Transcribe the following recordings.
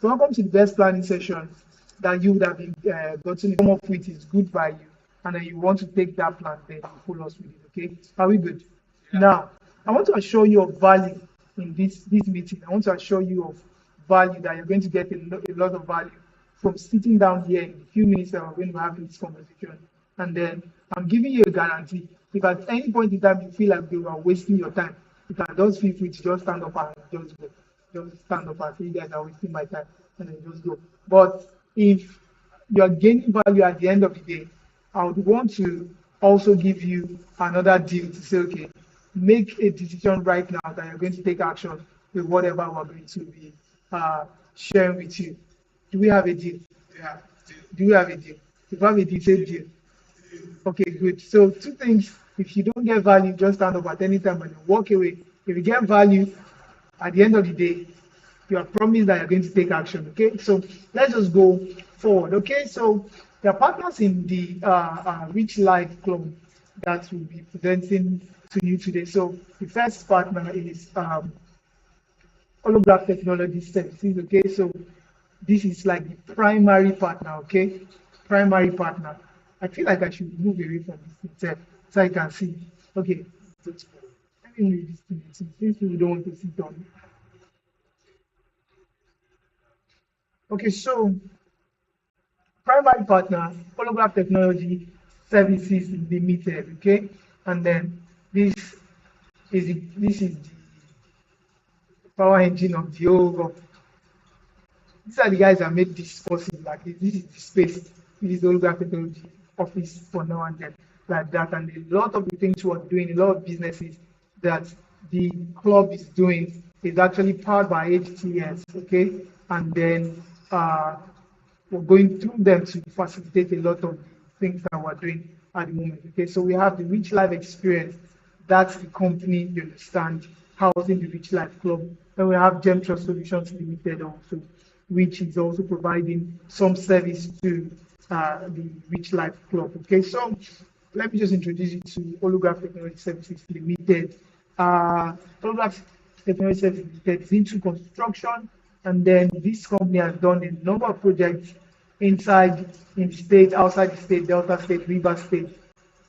welcome to the best planning session that you would have been gotten to come up with is good value, and then you want to take that plan, then you follow us with it. Okay, are we good? Yeah. Now, I want to assure you of value in this meeting. I want to assure you of value that you're going to get a lot of value from sitting down here in the few minutes that we're going to have this conversation. And then I'm giving you a guarantee. If at any point in time you feel like you are wasting your time, you can just feel free to just stand up and just go. Just stand up and say, you guys are wasting my time, and then just go. But if you are gaining value at the end of the day, I would want to also give you another deal to say, okay, make a decision right now that you're going to take action with whatever we're going to be sharing with you. Do we have a deal? Yeah. Do we have a deal? If we have a deal, say deal. Okay, good. So 2 things. If you don't get value, just stand up at any time and walk away. If you get value, at the end of the day, you are promised that you're going to take action. Okay, so let's just go forward. Okay, so there are partners in the Rich Life Club that will be presenting to you today. So the first partner is Holograph Technology Services. Okay, so this is like the primary partner. Okay, primary partner. I feel like I should move away from this itself so I can see. Okay, let me read this thing since we don't want to sit on. Okay, so primary partner, Holograph Technology Services Limited. Okay, and then this is the power engine of the whole. These are the guys that made this possible. Like this is the space. This is Holograph Technology office for now and then, like that. And a lot of the things we're doing, a lot of businesses that the club is doing is actually powered by HTS. Okay, and then we're going through them to facilitate a lot of things that we're doing at the moment. Okay, so we have the Rich Life Experience. That's the company, you understand, housing the Rich Life Club. And we have Gem Trust Solutions Limited also, which is also providing some service to the Rich Life Club. Okay, so let me just introduce you to Holograph Technology Services Limited. Holograph Technology Services Limited is into construction, and then this company has done a number of projects inside, in the state, outside the state, Delta State, River State,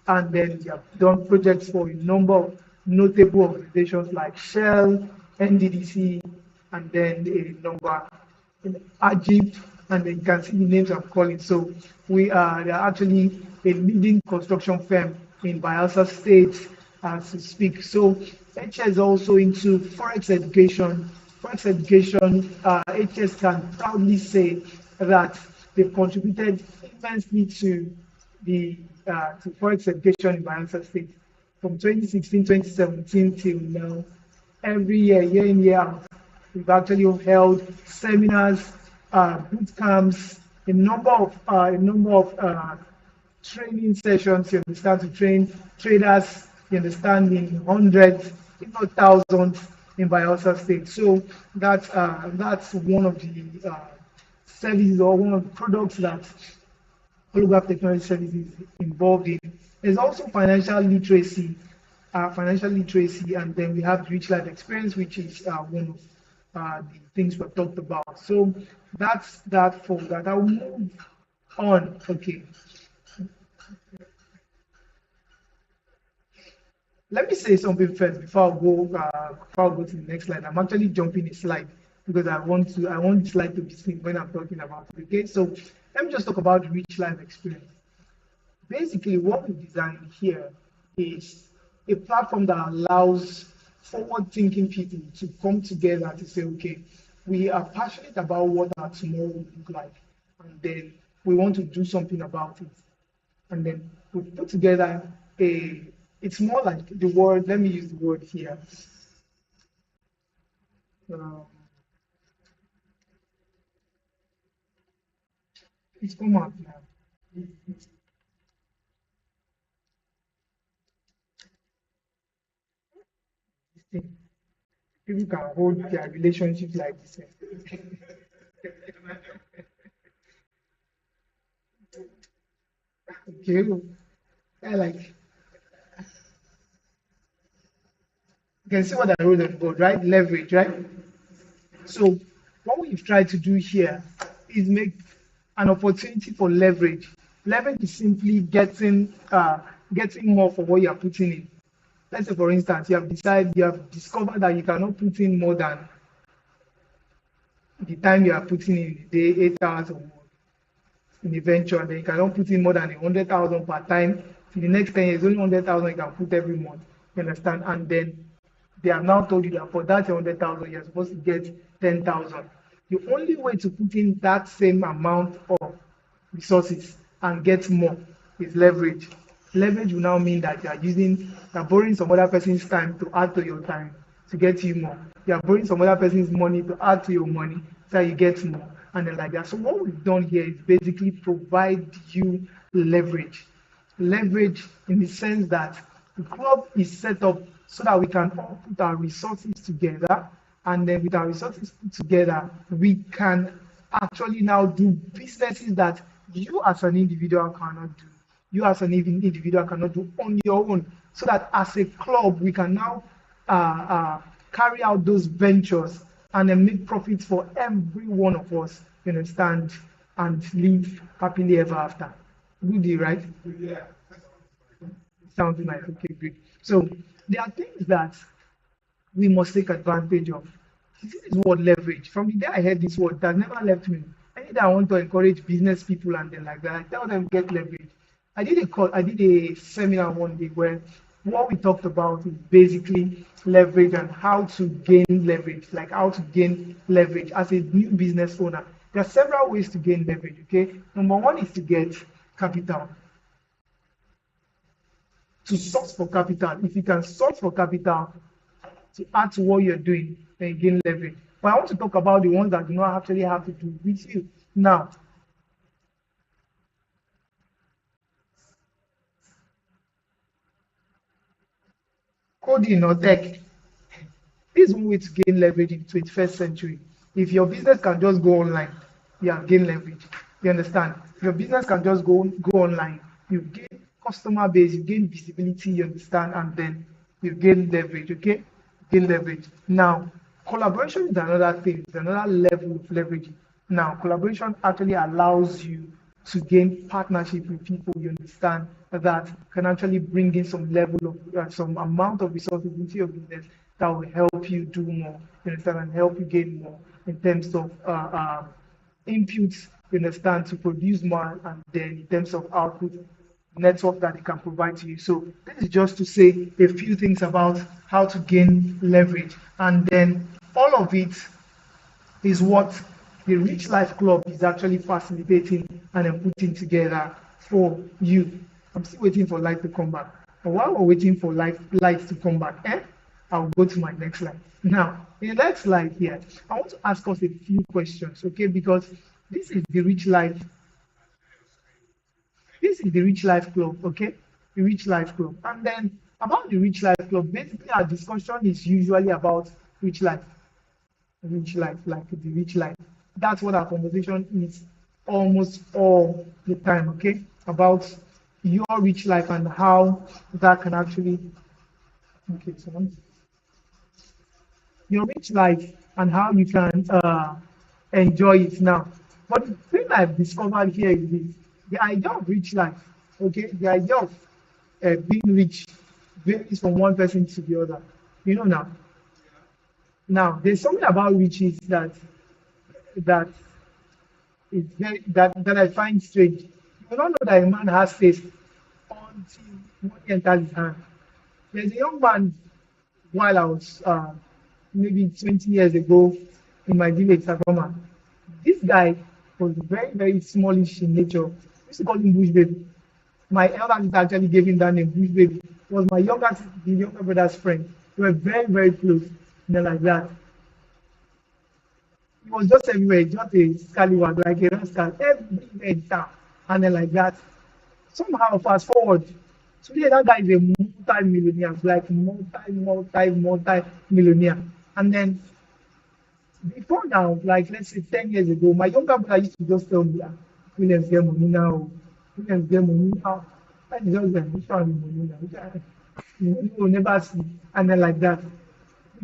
and then they have done projects for a number of notable organizations like Shell, NDDC, and then a number in Egypt, and then you can see the names I'm calling. So they are actually a leading construction firm in Bayelsa State as we speak. So HS is also into Forex education. Forex education, HS can proudly say that they've contributed immensely to the to Forex education in Bayelsa State from 2016, 2017 till now. Every year, year in, year out, we've actually held seminars, boot camps, a number of training sessions, you understand, to train traders, you understand, in hundreds, if not thousands, in Bayelsa State. So that's one of the services or one of the products that Holograph Technology Services is involved in. There's also financial literacy, and then we have Rich Life Experience, which is one of the things we've talked about. So that's that for that. I'll move on. Okay. Let me say something first before I go to the next slide. I'm actually jumping a slide because I want the slide to be seen when I'm talking about it. Okay, so let me just talk about Rich Life Experience. Basically, what we designed here is a platform that allows forward-thinking people to come together to say, okay, we are passionate about what our tomorrow will look like, and then we want to do something about it. And then we put together it's more like the word, let me use the word here. It's come out now. People can hold their relationships like this. Okay, I like. You can see what I wrote on the board, right? Leverage, right? So what we've tried to do here is make an opportunity for leverage. Leverage is simply getting more for what you are putting in. Let's say, for instance, you have discovered that you cannot put in more than the time you are putting in the day, 8 hours or more in the venture, and then you cannot put in more than 100,000 per time. For the next 10 years, only 100,000 you can put every month. You understand? And then they have now told you that for that 100,000, you're supposed to get 10,000. The only way to put in that same amount of resources and get more is leverage. Leverage will now mean that you're borrowing some other person's time to add to your time to get you more. You're borrowing some other person's money to add to your money so you get more. And then like that. So what we've done here is basically provide you leverage. Leverage in the sense that the club is set up so that we can all put our resources together, and then with our resources put together, we can actually now do businesses that you as an individual cannot do. You as an individual cannot do on your own. So that as a club, we can now carry out those ventures and then make profits for every one of us, you understand, and live happily ever after. Good, right? Yeah. Sounds nice. Okay, great. So there are things that we must take advantage of. This is word leverage. From the day I heard this word, that never left me. Anytime I want to encourage business people and then like that, I tell them get leverage. I did a seminar one day where what we talked about is basically leverage and how to gain leverage, like how to gain leverage as a new business owner. There are several ways to gain leverage, okay? Number one is to get capital. To source for capital. If you can source for capital to add to what you're doing, then you gain leverage. But I want to talk about the ones that do not actually have to do with you. Now, coding or tech. This is one way to gain leverage in the 21st century. If your business can just go online, you have gained leverage. You understand? If your business can just go online, you gain customer base, you gain visibility, you understand, and then you gain leverage, okay? Gain leverage. Now, collaboration is another thing, it's another level of leverage. Now, collaboration actually allows you to gain partnership with people, you understand, that can actually bring in some level of, some amount of resources into your business that will help you do more, you understand, and help you gain more in terms of inputs, you understand, to produce more, and then in terms of output, network that it can provide to you. So this is just to say a few things about how to gain leverage, and then all of it is what the Rich Life Club is actually facilitating and then putting together for you. I'm still waiting for light to come back. But while we're waiting for light to come back, I'll go to my next slide. Now, in the next slide here, I want to ask us a few questions, okay? Because this is the Rich Life. This is the Rich Life Club, okay? The Rich Life Club. And then about the Rich Life Club, basically our discussion is usually about rich life. Rich life, like the rich life. That's what our conversation is almost all the time, okay? About your rich life and how that can actually, okay, so your rich life and how you can enjoy it now. But the thing I've discovered here is this: the idea of rich life, okay? The idea of being rich varies from one person to the other. You know now. Now, there's something about riches that is very that I find strange. You don't know that a man has taste until money enters his hand. There's a young man while I was maybe 20 years ago in my village, Sagoma. This guy was very, very smallish in nature. We used to call him Bush Baby. My elder sister actually gave him that name, Bush Baby. He was my the younger brother's friend. We were very, very close. Like that. He was just everywhere, just a scallywag, like a rascal, everywhere in town. And then like that. Somehow, fast forward. Today, that guy is a multi-millionaire, like multi-millionaire. And then, before now, like let's say 10 years ago, my younger brother used to just tell me, Williams get money now. Williams get money now. I just like, which one is money now? You will never see. And then like that.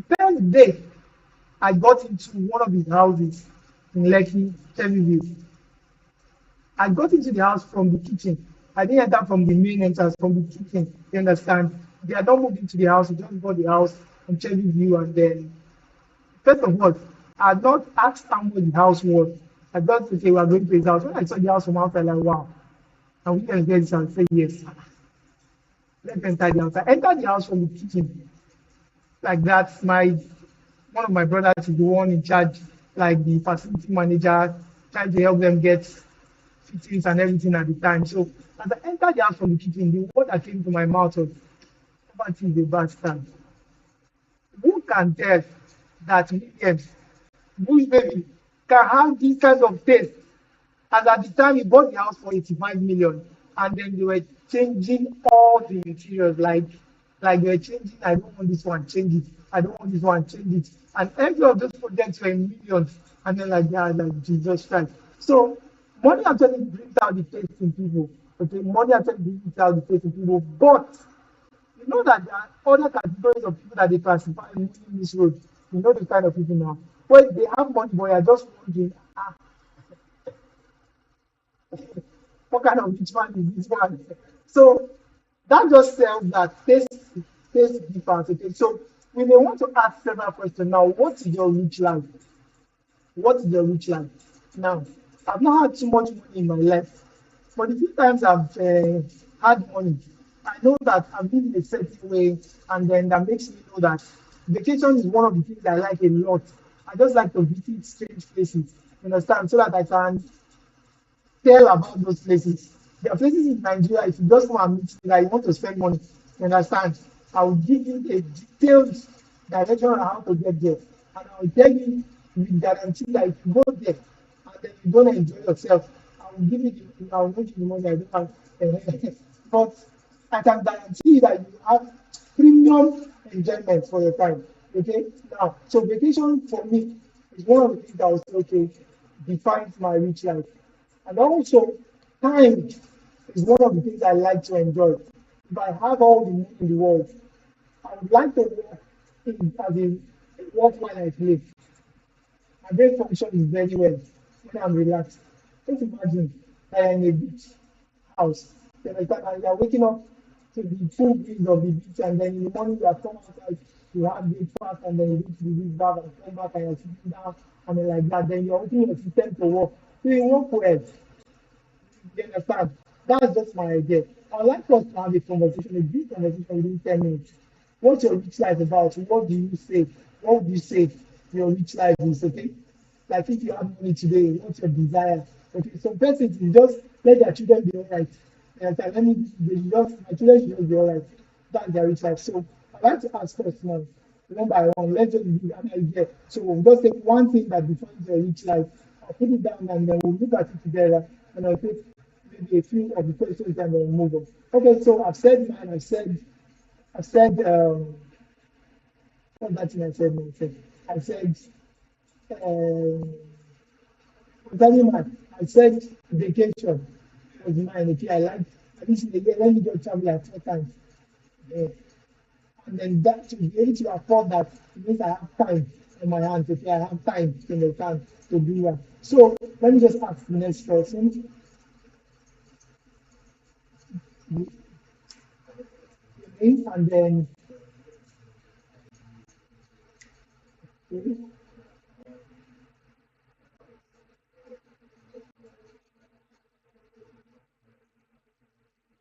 The first day I got into one of his houses in Lekki, Cherryville. I got into the house from the kitchen. I didn't enter from the main entrance, from the kitchen. You understand? They had not moved into the house. We just bought the house from Cherryview, and then first of all, I had not asked how much the house was. I just okay, we are going to his house. When I saw the house from outside, like wow, and we can get this and say yes. Let's enter the house. I entered the house from the kitchen. Like that's my one of my brothers is the one in charge, like the facility manager, trying to help them get fittings and everything at the time. So as I entered the house from the kitchen, the word that came to my mouth was poverty is a bastard. Who can tell that Williams, Bush baby, can have this kind of taste? And at the time, he bought the house for 85 million, and then they were changing all the interiors, like they were changing. I don't want this one, change it. I don't want this one, change it. And every of those projects were in millions, and then like yeah, like Jesus Christ. So money actually brings out the taste in people. Okay, money actually brings out the taste in people, but you know that there are other categories of people that they classify in this road. You know the kind of people now. Well, they have money, but you're just wondering, what kind of rich man is this one? So that just tells that taste difference. Okay, so we may want to ask several questions now. What is your rich life? What is your rich life? Now, I've not had too much money in my life, but the few times I've had money, I know that I'm living a certain way, and then that makes me know that vacation is one of the things I like a lot. I just like to visit strange places, you understand, so that I can tell about those places. There are places in Nigeria, if you just want to meet me, like you want to spend money, you understand, I will give you a detailed direction on how to get there. And I will tell you with guarantee that if you go there and then you don't enjoy yourself, I will give you the, I will make you the money I don't have. But I can guarantee you that you have premium enjoyment for your time. Okay? Now, so vacation for me is one of the things that I was okay, defines my rich life. And also, time is one of the things I like to enjoy. If I have all the money in the world, I would like to work as a work while I play. My brain functions very well when I'm relaxed. Just imagine I am in a beach house. Then you are waking up to the full breeze of the beach, and then in the morning you have come outside, you have breakfast, and then you go to the beach bath and come back and you're sitting down, and then like that, then you're opening your system to work. So you work well. You understand? That's just my idea. I'd like us to have a conversation, a big conversation within 10 minutes. What's your rich life about? What do you say? What would you say your rich life is, okay? Like if you have money today, what's your desire? Okay, some persons will just let their children be all right. And let me they just my children should just be all right. That's their rich life. So I'd like to ask first now, one by one, let's just do an idea. So we'll just take one thing that defines your rich life. I'll put it down and then we'll look at it together, and I'll take maybe a few of the questions and then move on. Okay, so I've said mine, I've said what's that thing I said? I said concerning mine, I said vacation was mine. Okay, I like at least in a year, let me just travel like 4 times. Yeah. And then that to be able to afford that, it means I have time in my hands. Okay, I have time in the time to do that. So let me just ask the next person. And then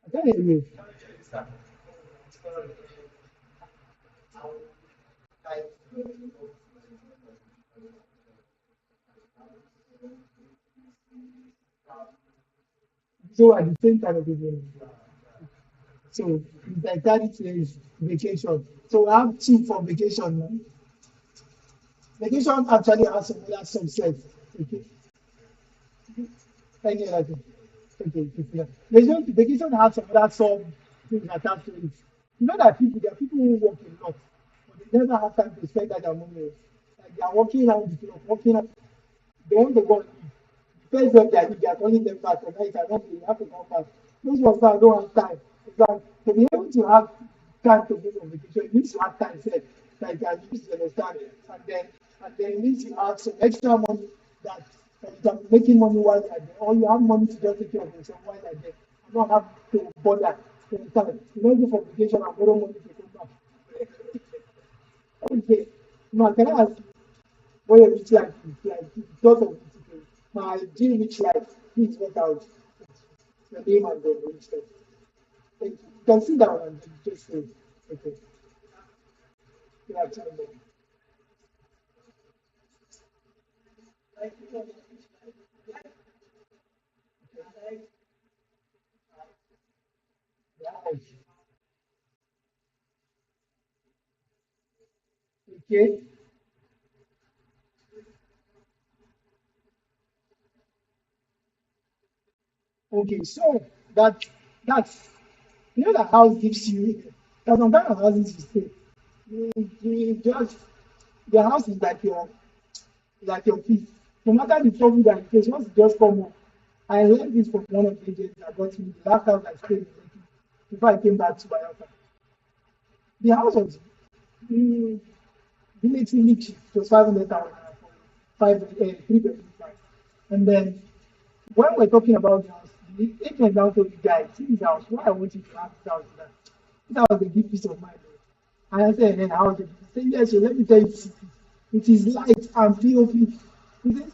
I can't hear you. So at the same time, again. So the eternity is vacation. So we have two for vacation. Vacation actually has some other subsets. Okay. Any other thing? Okay, okay. Vacation has some other sub things attached to it. You know that there are people who work a lot, but they never have time to spend that money. Like they are working around the clock, working up, they want to go on leave. The first job they are calling them back, and now you cannot you have to come back. Those ones now don't have time. It's like to be able to have time to go on vacation, you need to have time set. Like I used to understand it. And then and then it means you have some extra money that you are making money while you're there, or you have money to just take care of yourself while you're there. You don't have to bother every time. You don't go for vacation and borrow money to come back. Okay. Now, can I ask you what your rich life is like? Because of it, my ideal rich life, please work out your name and the rich life. Thank you. You can sit down and just say, okay, you have time. Okay. Okay. So that that's the house gives you. There's some kind of houses you stay. You just the house is like your peace. No matter the trouble that you face, once you just come home. I learned this from one of the agents that got me the last house I stayed in Lekki before I came back to Bayelsa. The house was mm, relatively cheap. It was 500,000 for 3 bedroom flat. And then when we're talking about the house, the agent now told the guy, see this house, why I want you to have this house is that this house will give peace of mind. And I said, and how did he say, yes, so let me tell you, it is light and POP. He says,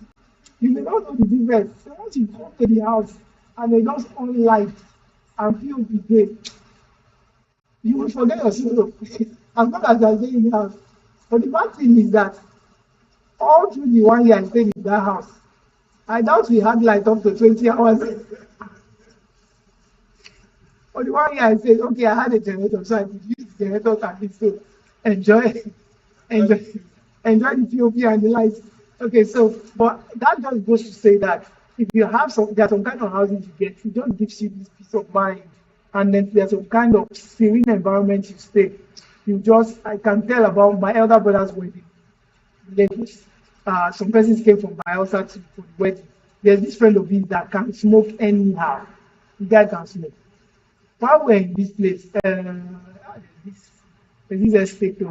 you may not know the difference. So once you come to the house and they just on light and POP there, you will forget your sorrow. As long as you are staying in the house. But the bad thing is that all through the 1 year I stayed in that house, I doubt we had light up to 20 hours. For the 1 year I said, okay, I had a generator, so I could use the generator at least to enjoy, enjoy, enjoy the POP and the lights. Okay, so, but that just goes to say that if you have there's some kind of housing you get, it just gives you this peace of mind. And then there's some kind of serene environment you stay. I can tell about my elder brother's wedding. Some persons came from Bayelsa for the wedding. There's this friend of his that can smoke anyhow. The guy can smoke. While we're in this place, there's this estate,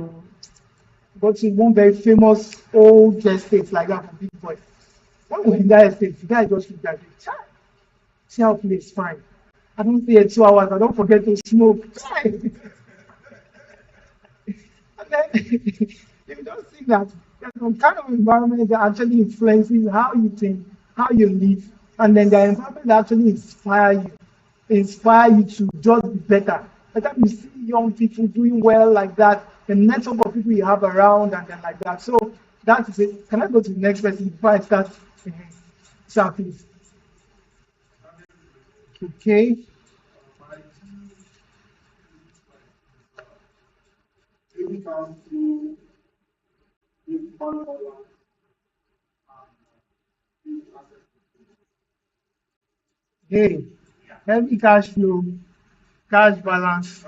got to one very famous old estate like that for big boys. When we're in that estate, the guy just looked at me, "Chai, see how place fine. I don't stay here 2 hours, I don't forget to smoke." And then you don't see that there's some kind of environment that actually influences how you think, how you live, and then the environment that actually inspire you to just be better. By the time you see young people doing well like that, the network of people you have around and then like that. So that is it. Can I go to the next person before I start? Sir, please. Okay. Hey, heavy cash flow, cash balance,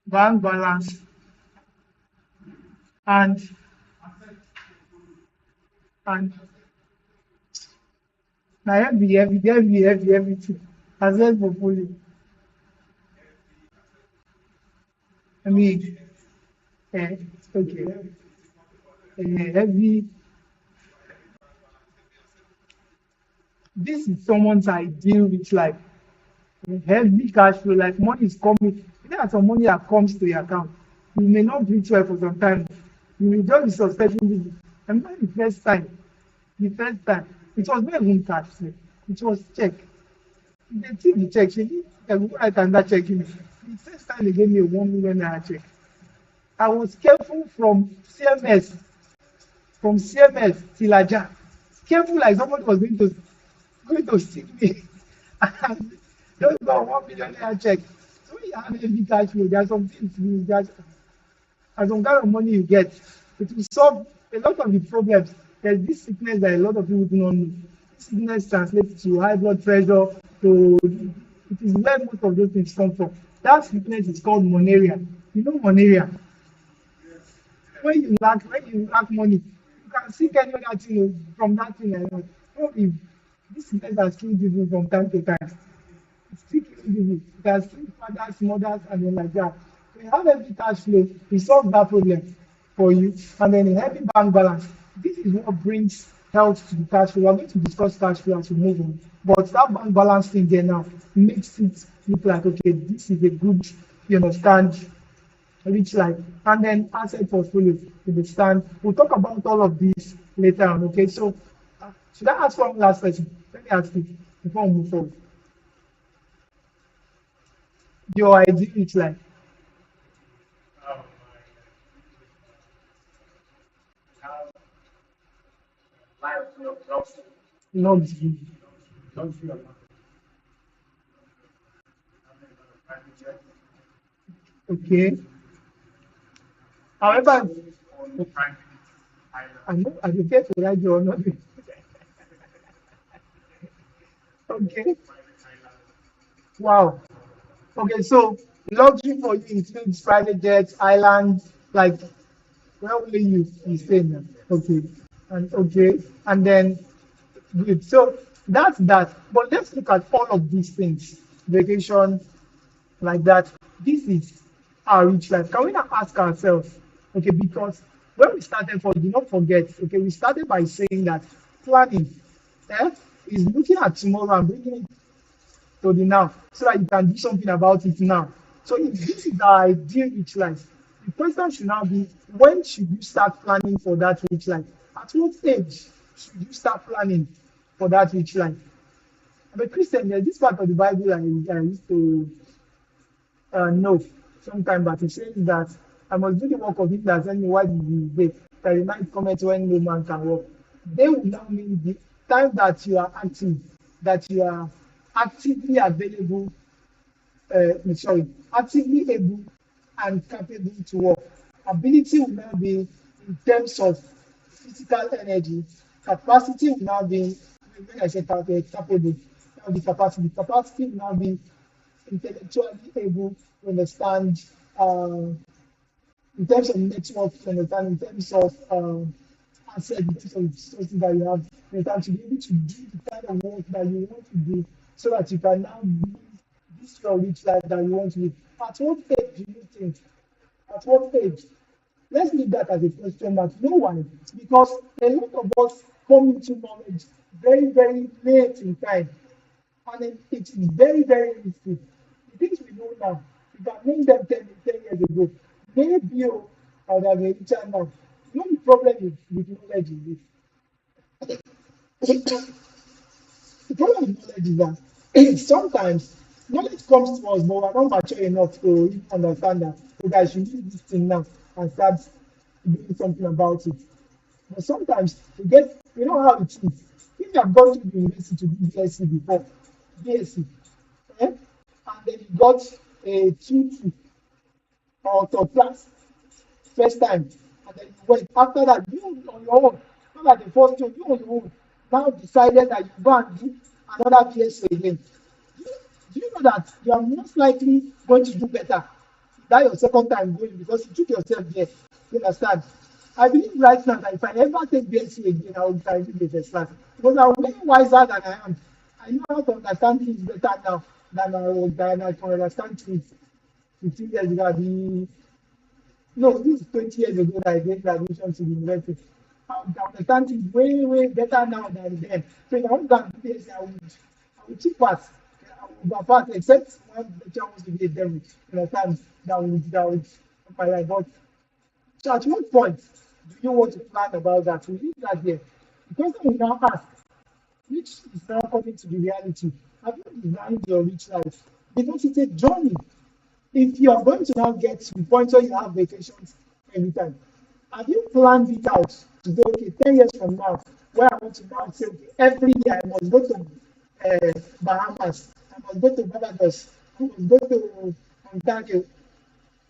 bank balance, and and na heavy everything. Asset portfolio. I mean, eh, okay, heavy. This is someone's ideal rich life. Heavy cash flow, like money is coming. There are some money that comes to your account. You may not reach well for some time. You will just be suspecting this. And when the first time, it was not even cash flow. It was check. They took the check. She did right and that check. The first time they gave me a 1 million naira check. I was careful from CMS till Aja. Careful like somebody was going to see me. And just about 1 million naira check. So when you have heavy cash flow, there are some things you just as some kind of money you get, it will solve a lot of the problems. There's this sickness that a lot of people do not know. This sickness translates to high blood pressure, to it is where most of those things come from. That sickness is called malaria. You know malaria. When you lack money, you can seek any other thing from that thing. If this sickness has killed people from time to time. Seek You can see fathers, mothers, and then like that. When you have healthy cash flow, we solve that problem for you. And then a healthy bank balance. This is what brings health to the cash flow. We're going to discuss cash flow as we move on. But that bank balance thing there now makes it look like, okay, this is a good, you understand, rich life. And then asset portfolio, you understand. We'll talk about all of this later on, okay? So, should I ask one last question? Let me ask you before we move forward. Your ideal rich life. Luxury. Okay. However, I don't get to write your honor. Okay. Wow. Okay, so luxury for you includes private jets, islands, like where will you stay now? Okay. And okay. And then good. So that's that. But let's look at all of these things. Vacation, like that. This is our rich life. Can we now ask ourselves, okay, because when we started for, do not forget, okay, we started by saying that planning eh, is looking at tomorrow and bringing it to the now so that you can do something about it now. So if this is our ideal rich life, the question should now be, when should you start planning for that rich life? At what age should you start planning for that rich life? I'm a Christian. There's this part of the Bible I used to know sometime back. It says that I must do the work of him that sent me while he is day, that the night cometh when no man can work. They will now mean the time that you are active, that you are actively available, sorry, actively able and capable to work. Ability will now be in terms of physical energy. Capacity will now be, when I say capable, now the capacity. Capacity will now be intellectually able to understand, in terms of network, to understand, in terms of asset, in terms of resources that you have, you understand, to be able to do the kind of work that you want to do so that you can now live this your rich life that you want to live. At what age do you think? At what age? Let's leave that as a question mark. No one, because a lot of us come into knowledge very, very late in time. And it is very, very risky. The things we know now, you can name them 10 years ago. Maybe I would have been richer now. You know the problem with knowledge is this. The problem with knowledge is that sometimes knowledge comes to us, but we're not mature enough to understand that. Okay, I should use this thing now and start doing something about it. But sometimes you know how it is. If you have gone to the university to do BSc before, BSc, and then you got a 2-2 or top class first time, and then you went. After that, you on your own, not like the first two, you on your own, now decided that you go and do another BSc again. Do you know that you are most likely going to do better that your second time going because you took yourself there? You understand? I believe right now that if I ever take BSc again, I will try to be the first class because I'm way wiser than I am. I know how to understand things better now than I can understand things 15 years ago. No, this is 20 years ago that I did graduation to the university. I understand things way, way better now than then. So if I want to go and do BSc, I will cheap pass. Overpass, except one lecturer wants to be a devil. You understand? That would my life. But so at what point do you want to plan about that? We leave that there. The question we now ask, which is now coming to the reality, have you designed your rich life? Because it's a journey. If you are going to now get to the point where you have vacations every time, have you planned it out to say, okay, 10 years from now, where I want to now say, okay, every year I must go to Bahamas, I must go to Barbados, I must go to Ontario,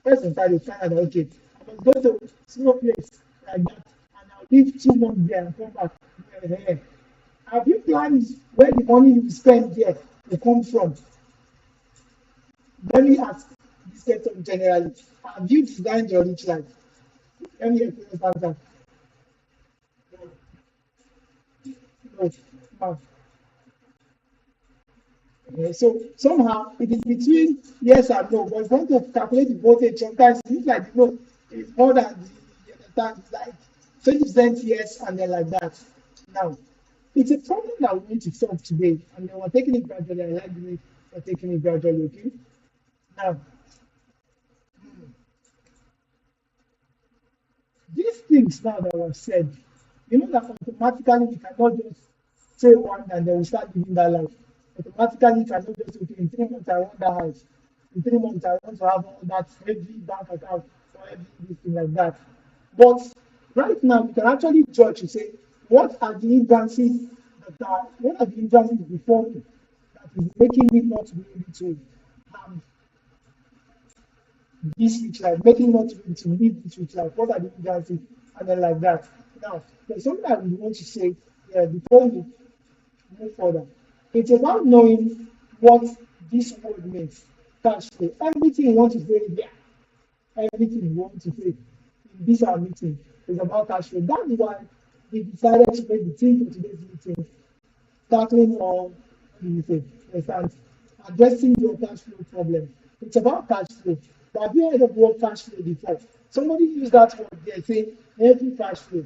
where's Ontario, Canada, okay, I must go to small place like that, and I'll live 2 months there and come back. Have you planned where the money you spend there will come from? Let me ask this question generally. Have you designed your rich life? Let me hear first answer. No. No. So somehow it is between yes and no, but if you want to calculate the voltage, sometimes it looks like no, it's more than the time, like 20% yes and then like that. Now, it's a problem that we need to solve today, and then we're taking it gradually. I like the way we're taking it gradually, okay? Now, these things now that were said, you know that automatically we cannot just say one and then we start living that life. Automatically, you cannot just okay, in 3 months I want that house. In 3 months I want to have all that heavy bank account or every this thing like that. But right now we can actually judge to say what are the hindrances what are the hindrances before me that is making me not be able to have this rich life, making not able to live this rich life. What are the hindrances? And then like that. Now, there's something I would want to say before we move further. It's about knowing what this word means. Cash flow. Everything you want to say here, everything you want to say in this our meeting is about cash flow. That is why we decided to make the theme for today's meeting tackling all the understand, addressing your cash flow problem. It's about cash flow. But have you heard of the word cash flow before? Somebody used that word there saying every cash flow.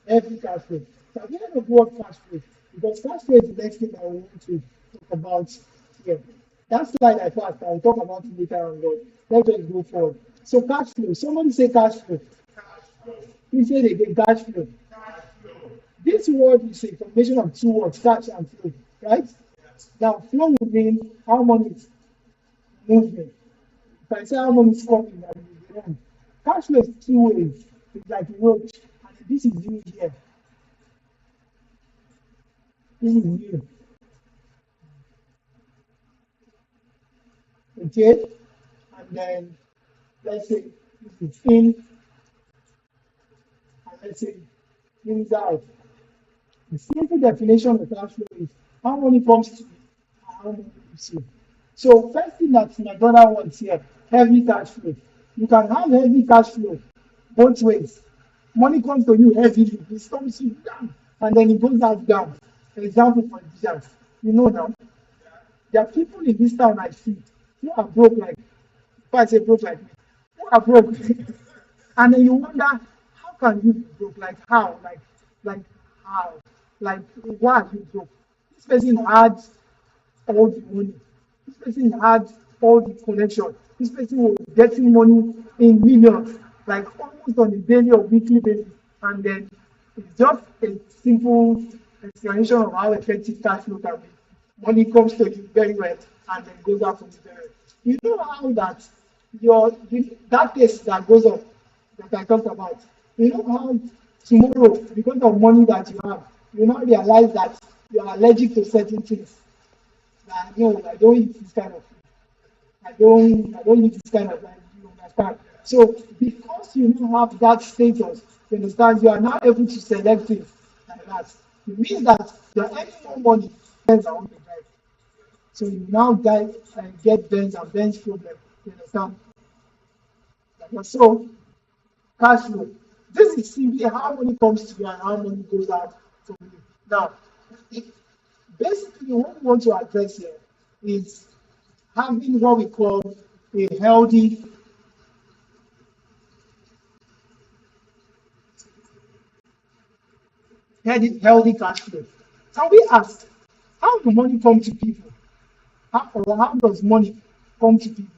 Every cash flow. So have you heard of the word cash flow? Because cash flow is the next thing I want to talk about here. That slide I passed, I'll talk about it later on, but let's just go forward. So cash flow. Somebody say cash flow. Please say it again, cash flow. This word is a combination of two words, cash and flow, right? Now, flow will mean how money is moving. If I say how money is coming, that will be wrong. Cash flow is two ways. It's like a road, and this is you here. This is you. Okay? And then, let's say this is in, and let's say in is out. The simple definition of cash flow is how money comes to you and how money leaves you. So first thing that my brother wants here, heavy cash flow. You can have heavy cash flow both ways. Money comes to you heavily, it comes you down, and then it goes out down. For example, for instance, you know now, there are people in this town I see who are broke like, if I say broke like me, who are broke. And then you wonder, how can you be broke? Like how? Like how? Like why are you broke? This person had all the money. This person had all the connection. This person was getting money in millions, like almost on a daily or weekly basis. And then it's just a simple explanation of how effective cash flow can be. Money comes to you very well and then goes out from you very well. You know how that that case that goes up that I talked about. You know how tomorrow, because of money that you have, you now realize that you are allergic to certain things. No, I don't eat this kind of food. I don't eat this kind of life, you understand? So because you now have that status, you understand, you are now able to select things like that. It means that you are earning more money, Benz are on the drive. So you now get Benz and Benz problem. You understand? So cash flow. This is simply how money comes to you and how money goes out from you. Now, basically what we want to address here is having what we call a healthy cash flow. Can we ask, how do money come to people? How does money come to people?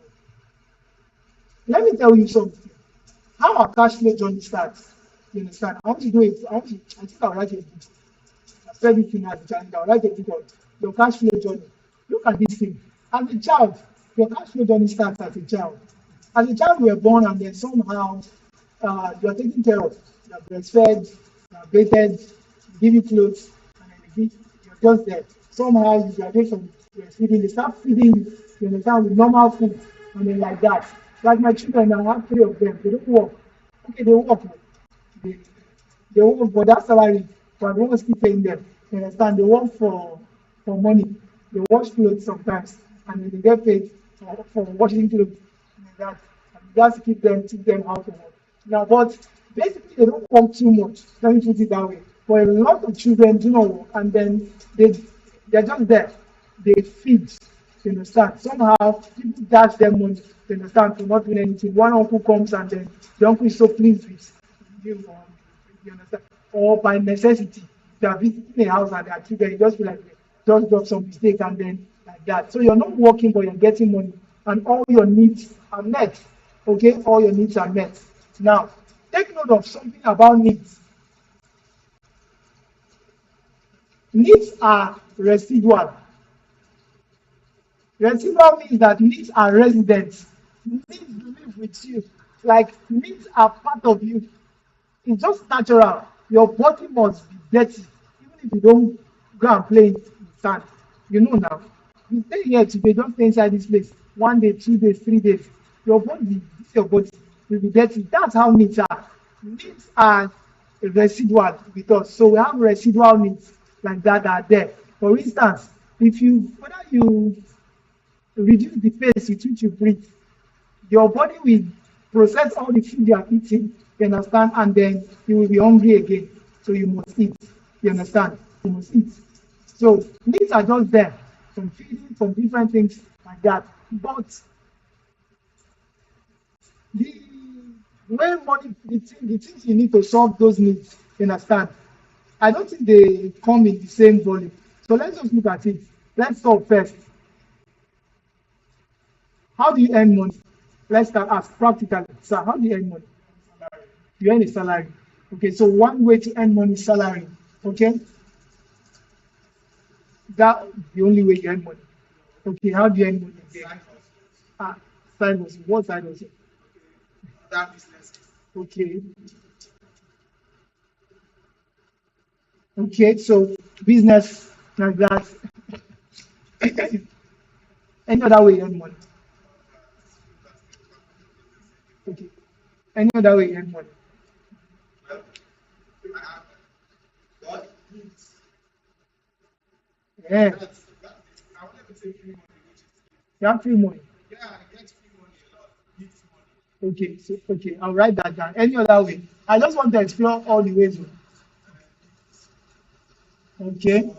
Let me tell you something. How our cash flow journey starts. You understand? I want to do it. I think I'll write a book. I've said it in the channel. I'll write a book on your cash flow journey. Look at this thing. As a child, your cash flow journey starts as a child. As a child, you were born and then somehow you are taken care of. You are breastfed, you are bathed, you give you clothes, and then you're just there. Somehow you graduate from breastfeeding, they start feeding you, you understand, with normal food, and then like that. Like my children, I have 3 of them, they don't work. Okay, they work. They, they work for that salary, but they won't still paying them. You understand? They work for money. They wash clothes sometimes, and then they get paid for washing clothes. Like that. And just keep them out of work. Now, but basically, they don't work too much. Let me put it that way. But a lot of children do not work, and then they're just there. They feed. You understand? Somehow people dash them money, you understand, for not doing anything. One uncle comes and then the uncle is so pleased with you, you understand? Or by necessity, they are visiting a house and they are children, you just feel like just drop some mistake and then like that. So you're not working, but you're getting money, and all your needs are met. Okay, all your needs are met. Now, take note of something about needs. Needs are residual. Residual means that needs are resident. Needs live with you. Like needs are part of you. It's just natural. Your body must be dirty, even if you don't go and play in sand. You know now. You stay here today, don't stay inside this place. 1 day, 2 days, 3 days. Your body will be dirty. That's how needs are. Needs are residual with us. So we have residual needs like that are there. For instance, if you whether you reduce the pace with which you breathe, your body will process all the food you are eating, you understand, and then you will be hungry again. So you must eat. You understand? You must eat. So needs are just there, from feeding, from different things like that. But the way money, the things you need to solve those needs, you understand? I don't think they come in the same volume. So let's just look at it. Let's solve first. How do you earn money? Let's start ask practically. Sir, how do you earn money? You earn a salary. Okay, so one way to earn money is salary. Okay, that the only way you earn money. Okay, how do you earn money? Ah, side hustle. What side hustle? Okay, okay, so business like that. Any other way you earn money? Okay, any other way you earn money? Yeah, you have free money. Okay, so okay, I'll write that down. Any other way? I just want to explore all the ways. Okay,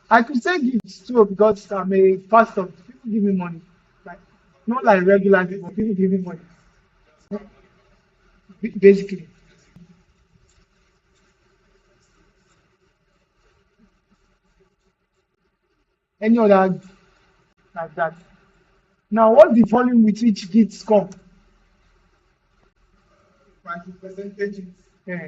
I could say gifts too because I'm a pastor. People give me money, like not like regularly, but people give me money. Basically, any other like that. Now, what's the volume with which gifts come? Yeah.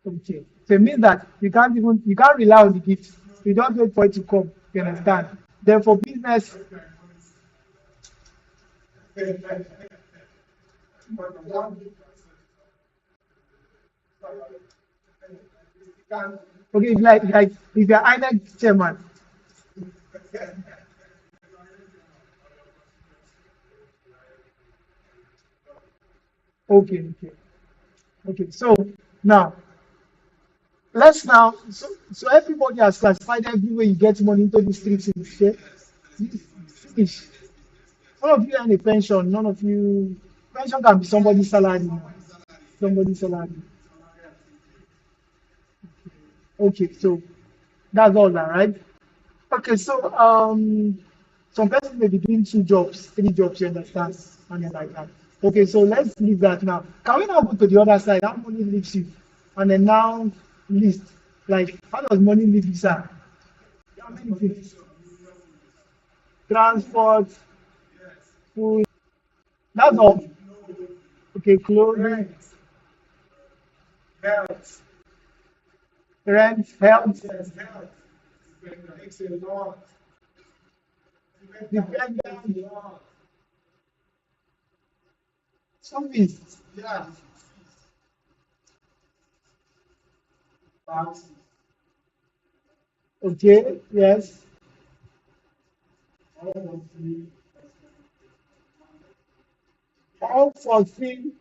Okay. So it means that you can't rely on the gift. You don't wait for it to come. You understand? Then for business, okay, it's like if you're either chairman, okay, okay, okay. So now so everybody has classified every way you get money into these three things. Okay? Finish. None of you earn a pension. None of you pension can be somebody's salary. Somebody's salary. Okay, so that's all that, right? Okay, so some person may be doing 2 jobs, 3 jobs, you understand, and then like that. Okay, so let's leave that now. Can we now go to the other side? How money leaves you, and then now list like how does money leave you, sir? How many things? Transport, food. That's all. Okay, clothing, rent, health, dependent, service. Okay, yes. All foreseen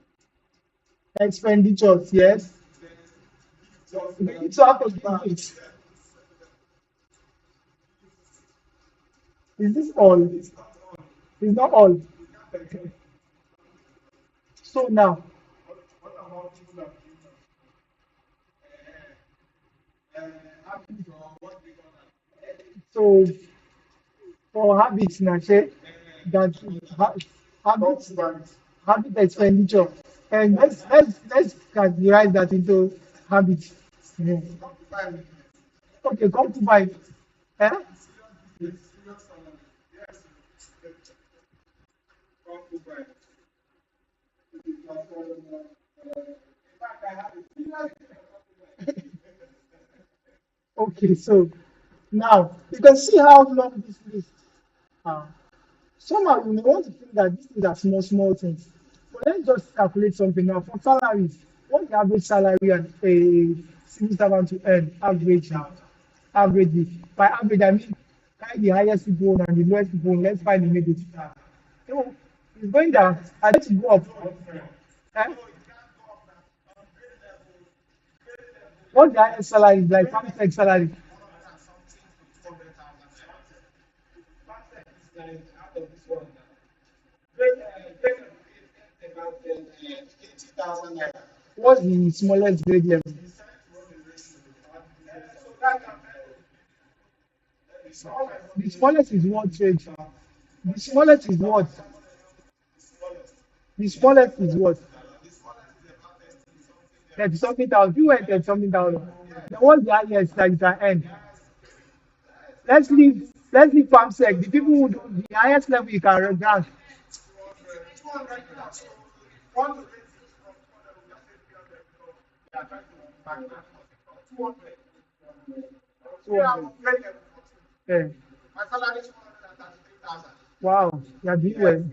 expenditures, yes. You need to have to give it. Is this all? It's not all. So now, So for habits now, say that ha- habit expenditure, and let's categorize that into habits. Yeah. Okay, come to buy. Eh? Okay, so now you can see how long this list. Uh, Somehow you may want to think that these are small, small things. But let's just calculate something now. For salaries, what's the average salary and a civil servant to earn average now? Average. By average, I mean find the highest people and the lowest people. Let's find the middle. So it's going down. I need to go up. Eh? What's the highest salary? Like farm salary. What's the smallest grade level? The smallest is what trade? The smallest is what? The smallest is what? 30 something thousand. You went 30 something thousand. Then what's the highest that you can earn? Let's leave farm sec. The people who do the highest level you can grant. So, yeah. Wow, you're doing well.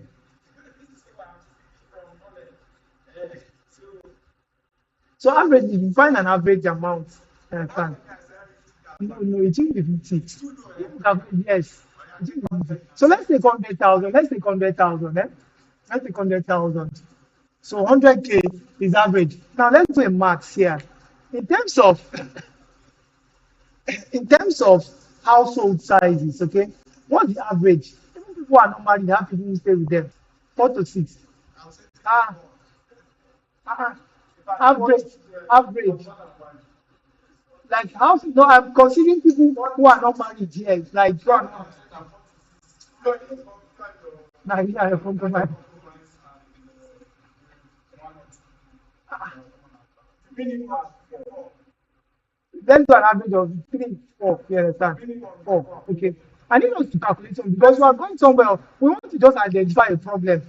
So average, if you find an average amount, you understand? No, it will be 50. Yes. It will be 50. So let's take 100,000. Let's take 100,000. Eh? Let's take 100,000. So 100K is average. Now let's do a maths here. In terms of in terms of household sizes, okay, what's the average? Even people who are not married, have people who stay with them. 4 to 6. Ah, ah, average, average. Like house, no, I'm considering people who are not married here. Like, now, yeah, compromise. Let's do an average of 3, 4. You understand? 4. Okay. I need us to calculate something because we are going somewhere. We want to just identify a problem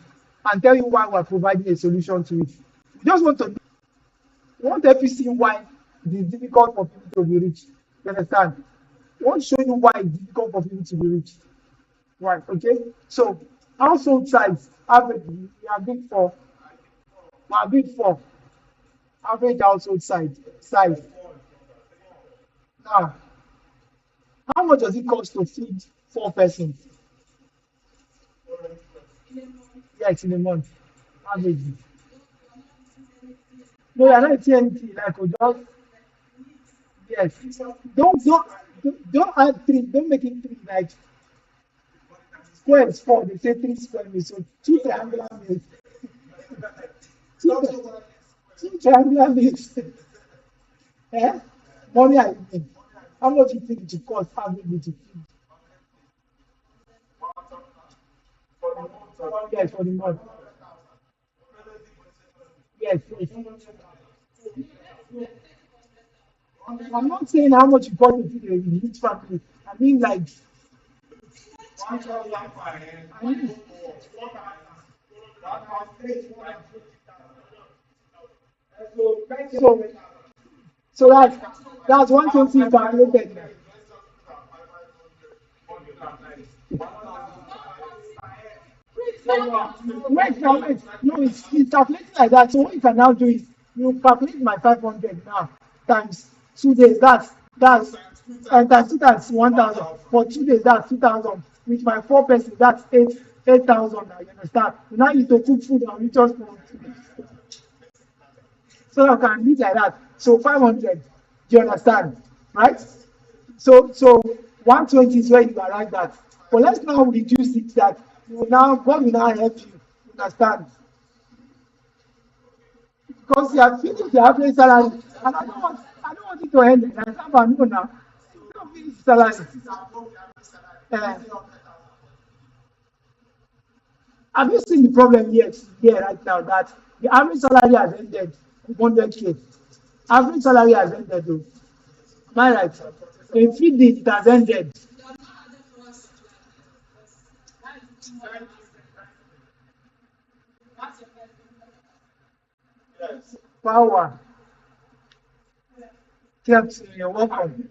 and tell you why we're providing a solution to it. We just want to we want to help you see why it is difficult for people to be rich. You understand? We want to show you why it's difficult for people to be rich. Right. Okay. So household size average we are big 4. We are big 4. Average household size. Now, how much does it cost to feed 4 persons? Yes, in a month. Average. No, you're not saying anything. Like, just yes. Don't add 3. Don't make it 3. Like square is 4. They say 3 square meters. So 2 triangular meters. Two, 2 triangular meters. Eh? Money I mean. How much you think it will cost averagely to feed? Yes, for the month. Yes, yes. I'm not saying how much you cost to feed a huge family. I mean like I mean so so that's 120 calculated. Wait, now, wait. No, it's calculating like that. So what you can now do is you calculate my 500 now times 2 days. That's and times 2 times 1,000. For 2 days, that's 2,000. With my 4 persons, that's 8,000. Now you understand? You now need to cook food and reach us for 2 days. So you can live like that. So 500. Do you understand? Right? So 120 is where you arrive at. But let's now reduce it that God will now help you understand. Because you have finished the average salary, and I don't want it to end like that. I know now. salary. Uh, have you seen the problem here right now that the average salary has ended 100K? Average salary has ended though. Am I right? In feeding it has ended. Power. Kept you're welcome.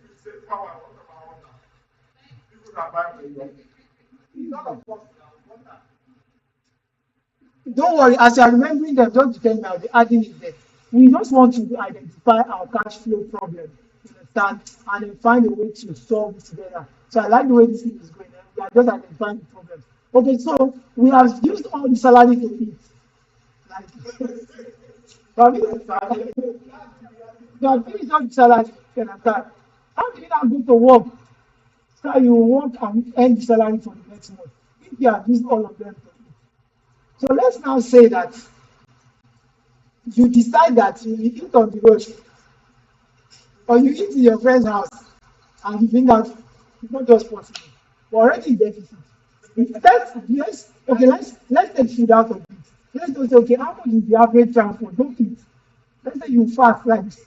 Don't worry, as you are remembering them, just pretend now the adding is there. We just want to identify our cash flow problem, you understand, and then find a way to solve it together. So I like the way this thing is going. We are just identifying the problem. Okay, so we have used all the salary to eat. Like, but we have finished all the salary, you understand. How do you now go to work? So you work and earn the salary for the next month. If you have used all of them to eat. So let's now say that you decide that you eat on the road or you eat in your friend's house and you think that it's not just possible. We're already in deficit. Let's take food out of it. Let's just say, okay, how much is the average transport? Don't eat. Let's say you fast like this.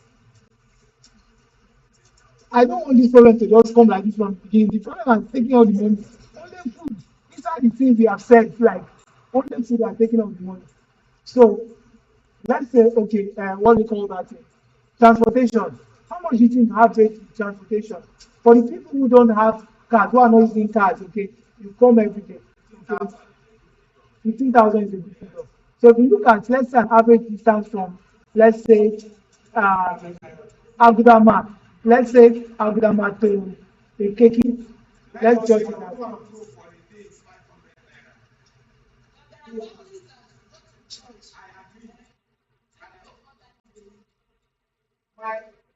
I don't want this problem to just come like this from the beginning. The problem is taking all the money. Only food. Inside the things we have said, like only food are taking all the money. So let's say, okay, what do you call that thing? Transportation. How much do you think average transportation? For the people who don't have cars, who are not using cars, okay, you come every day. Okay? 15,000 is a good figure. So if you look at, let's say, an average distance from, let's say, Agudama, let's say Agudama to Ekeki, let's just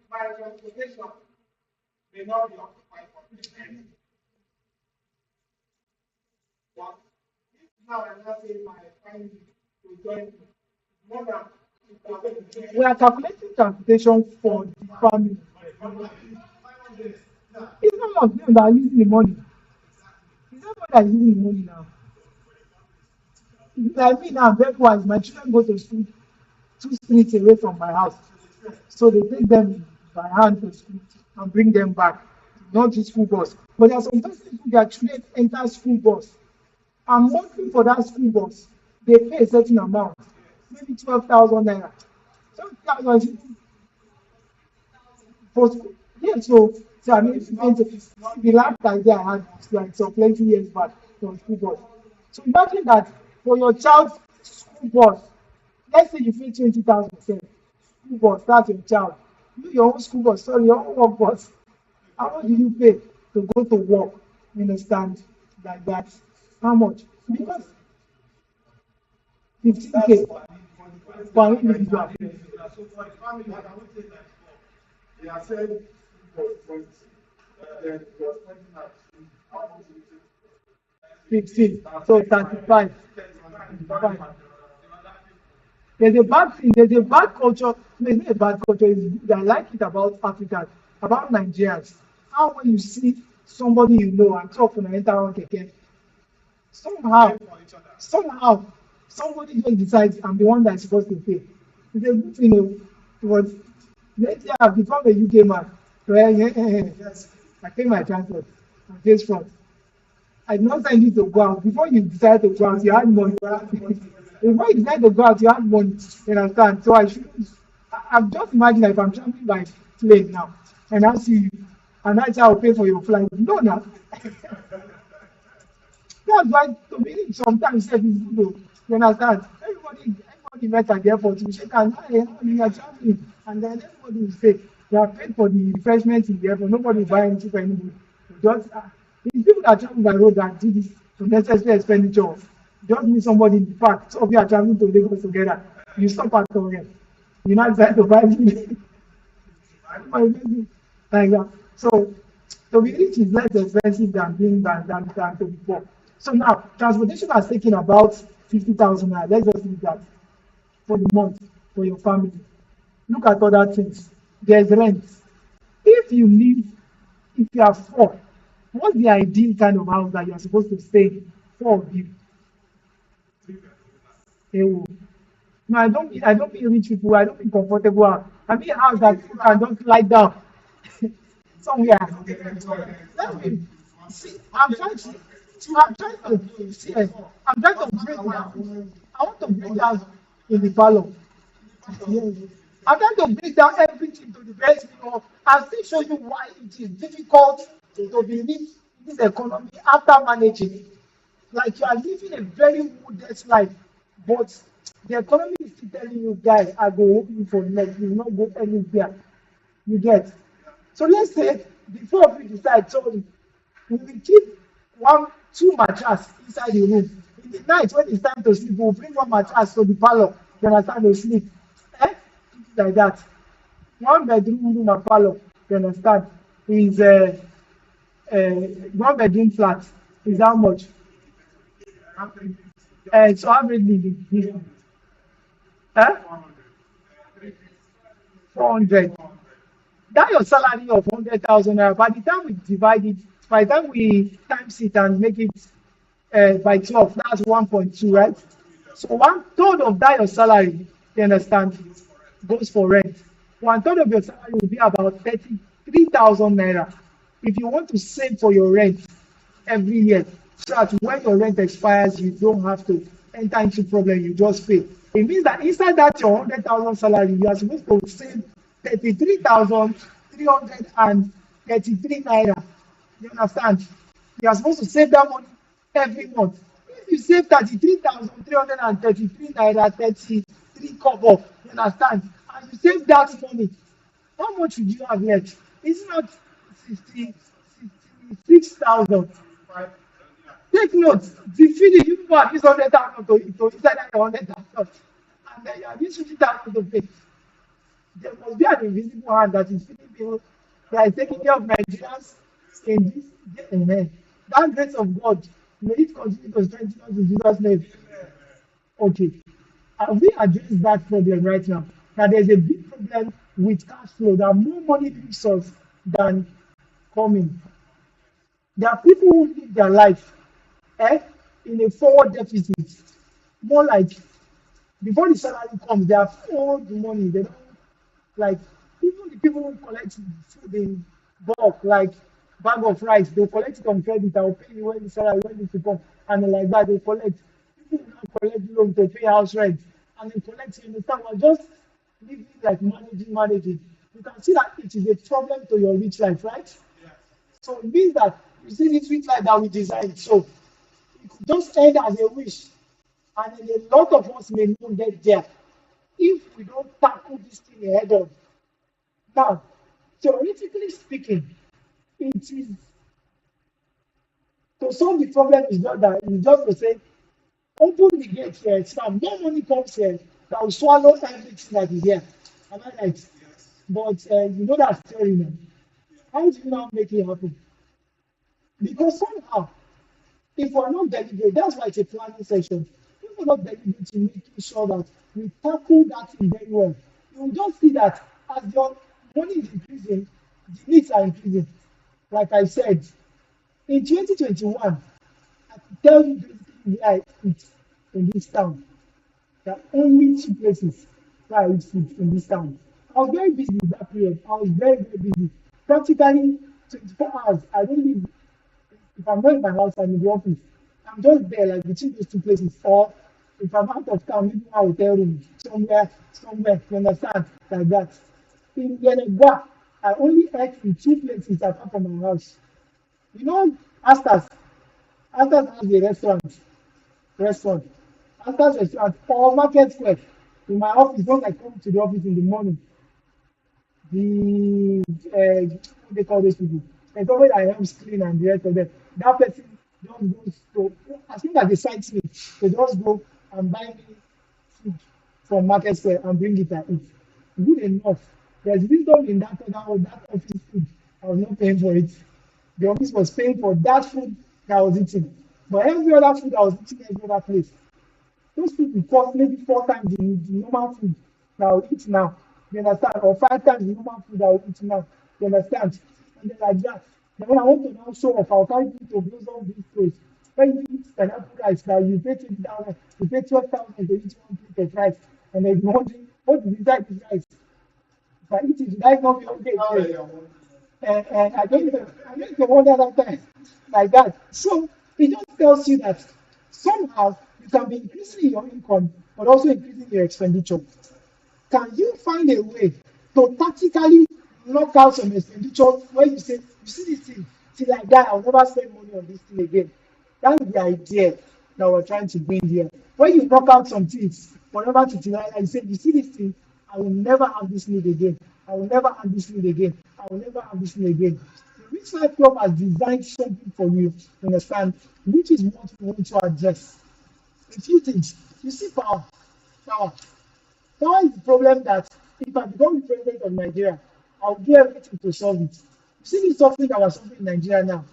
my transportation may not be occupied for the day. But if now I'm not saying my family to join me, more than we are calculating transportation for the family. It's not of them that are using the money. It's not that are using the money now. Like me now, break-wise, my children go to school 2 streets away from my house. So they take them by hand to school and bring them back. Not the school bus. But there are some persons who their children enter school bus. And monthly for that school bus, they pay a certain amount, maybe 12,000 naira. 12,000 for school. Yeah, so I mean, the last idea I had was like some plenty years back for school bus. So imagine that for your child's school bus, let's say you pay 20,000 school bus, that's your child. You your own school bus, sorry, your own work bus. How much do you pay to go to work? You understand? Like that. How much? Because 15K per individual. So for the family, I would say that they are saying 15, so 35. There's a bad culture, maybe a bad culture is I like it about Africans, about Nigerians. How when you see somebody you know and talk to an enter on keke, somehow somebody just decides I'm the one that's supposed to pay. It's a good thing, but let's say I've become a UK man. Well, yes, I pay my transport and face front. I did not send you to go out. Before you decide to go out, you had money. Before you decide to go out, you had money. You understand? So I'm just imagining if I'm traveling by plane now, and I see you, and I say I'll pay for your flight. No, no. That's why to me sometimes say this good. You understand? Everybody met at the airport. You shake hands, hey, you are traveling, and then everybody will say they are paid for the refreshments in the airport. Nobody will buy anything for anybody. Just the people that travel by road that do this unnecessary expenditure. Just need somebody in the park. So if you are traveling to Lagos together, you stop at Korea. You not decide to buy anything. Like that. So to be rich is less expensive than being than to be poor. So now transportation has taken about 50,000 naira. Let's just leave that for the month for your family. Look at other things. There's rent. If you live if you are four, what's the ideal kind of house that you are supposed to stay in? Four of you. Ewo. No, I don't mean rich people. I don't mean comfortable house. I mean house that people can just lie down somewhere. Let me see. I'm trying to break down. I want to break down in the parlor. Yes. I'm trying to break down everything to the best minimum and still show you why it is difficult to believe in this economy after managing it. Like you are living a very modest life, but the economy is still telling you, guys, I go open for next, you will not go anywhere. You get. So let's say before we decide, sorry, we will keep one, two mattress inside the room. In the night when it's time to sleep, we'll bring one mattress to the parlor. You understand? To sleep. Eh? Like that. One bedroom room and parlor. You understand? Is uh, one bedroom flat is how much? So averagely, eh? 400. That your salary of 100,000 naira, by the time we divide it, by the time we times it and make it by 12, that's 1.2, right? So one third of that your salary, you understand, goes for rent. One third of your salary will be about 33,000 naira. If you want to save for your rent every year, so that when your rent expires, you don't have to enter into problem, you just pay. It means that inside that your 100,000 salary, you are supposed to save 33,333 naira. You understand? You are supposed to save that money every month. If you save 33,333 naira, 33 kobo, you understand? And you save that money, how much would you have left? It's not 66,000. Take note, the feeding you people have used 100,000 to inside that 100,000, and then you have used 50,000 to pay. There must be an invisible hand that is feeding people, that is taking care of Nigerians in this day and age. That grace of God, may it continue to strengthen us in Jesus' name. Okay. Have we addressed that problem right now? That there's a big problem with cash flow, that more money leaves us than coming. There are people who live their life eh, in a forward deficit. More like before the salary comes, they have all the money. They don't like even the people who collect food in bulk, like bag of rice, they collect it on credit. I will pay you when the salary when it will come, and then like that they collect. People will not collect loan to pay house rent, and they collect. You understand? We're just living like managing. You can see that it is a problem to your rich life, right? So it means that you see this rich life that we designed. So it could just end as a wish, and then a lot of us may not get there if we don't tackle this thing head on. Now, theoretically speaking, it is to solve the problem is not that it's just to say open the gate here, it's now no money comes here that will swallow everything that is here. Am I right? But you know that story now. How do you now make it happen? Because somehow, if we're not deliberate, that's why it's a planning session. If we're not deliberate in making sure that we tackle that thing very well, you will just see that as your money is increasing, the needs are increasing. Like I said, in 2021, I can tell you basically where I eat in this town. There are only two places where I eat food in this town. I was very busy in that period. I was very, very busy. Practically 24 hours. I don't leave. If I'm not in my house, I'm in the office. I'm just there, like between those two places. Or if I'm out of town, maybe my hotel room, somewhere, you understand? Like that. In ENGR, I only ate in two places apart from my house. You know, Astas. Astas has a restaurant. Astas restaurant or Market Square. In my office, when I come to the office in the morning, what they call those people. There's always I am clean and the rest of them. That person just goes to as soon as they sight me, they just go and buy me food from Market Square and bring it and eat. Good enough. There's wisdom in that office food. I was not paying for it. The office was paying for that food that I was eating. But every other food I was eating every other place. Those people cost maybe 4 times the normal food that I will eat now. You understand? Or 5 times the normal food that I will eat now. You understand? And then like that. Then when I want to now show off, I'll carry you to Blossom Bistros. When you eat pineapple rice now, you pay 20,000, you pay 12,000 to eat one plate of rice. And then you're wondering, what is inside this rice? If I eat it, did I not be okay again? And I don't even wonder that time like that. So it just tells you that somehow you can be increasing your income, but also increasing your expenditure. Can you find a way to tactically knock out some expenditure where you say, you see this thing, till I die, I'll never spend money on this thing again? That's the idea that we're trying to bring here. When you knock out some things, whatever to till I say, you see this thing, I will never have this need again. I will never have this need again. I will never have this need again. The Rich Life Club has designed something for you, you understand, which is what we want to address. A few things. You see power. Power. Power is the problem that if I become the president of Nigeria, I'll do everything to solve it. You see this suffering that we're suffering in Nigeria now.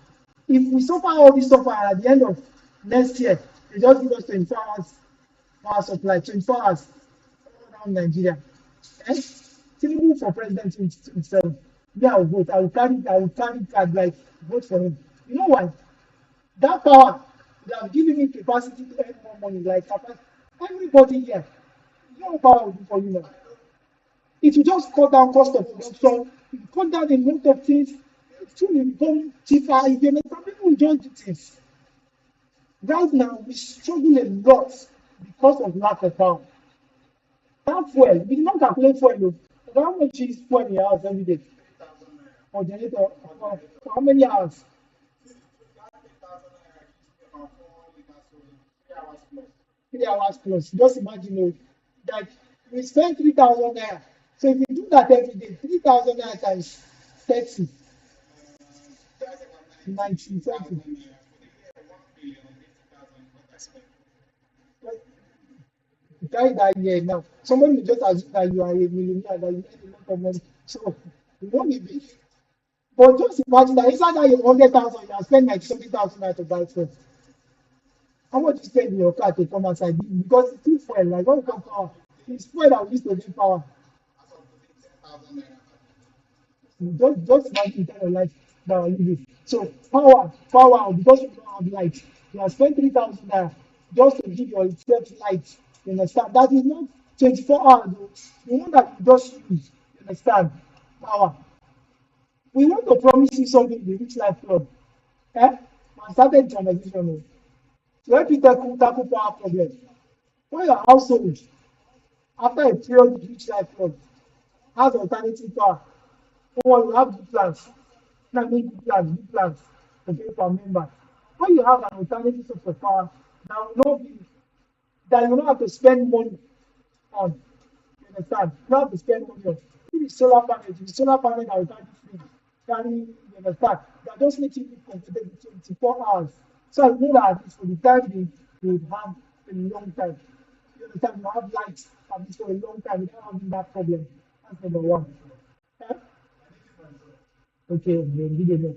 If we suffer all this suffer at the end of next year, they just give us 24 hours power supply, 24 hours all around Nigeria. Eh? Tinubu for president himself. Yeah, I will vote. I will carry card like vote for him. You know why? That power they have given me capacity to earn more money, like everybody here. You know what power will do for you now? It will just cut down cost of production, it will cut down a lot of things, it will become cheaper. If you understand, people will just do things. Right now, we struggle a lot because of lack of power. That fuel, we did not calculate fuel, though. But how much is fuel in your house every day? Or generator, for how many hours? 3 hours plus. Just imagine, that we spend 3,000 naira. So if you do that every day, 3,000 naira times 30, 90, 20. You carry that year now. Somebody will just assume that you are a millionaire, that you earn a lot of money. So you won't be big. But just imagine that inside that your 100,000, you have spent like 70,000 naira to buy food. How much you spend in your car to come outside? Because it's too fuel. Like when you come power, it's fuel that we use to get power. Just imagine the kind of life that we're living. So power, because you don't have light, you have spent 3,000 naira just to give yourself light. You understand? That is not 24 hours. Though. You know that you just use. You understand? Power. We want to promise you something in the Rich Life Club. Eh? I started the conversation. To help you tackle power problems. When your household, after a period with Rich Life Club, has alternative power, or you have good plans, not make good plans to pay for a member. When you have an alternative source of power, that will not be, that you don't have to spend money on. You understand? You don't have to spend money on. If it's solar panel, that will carry, you understand? That just makes you comfortable 24 hours. So I know that at least for the time being, you would have a long time. You understand? You have lights at least for a long time without having that problem. That's number one. Eh? Okay, then give it a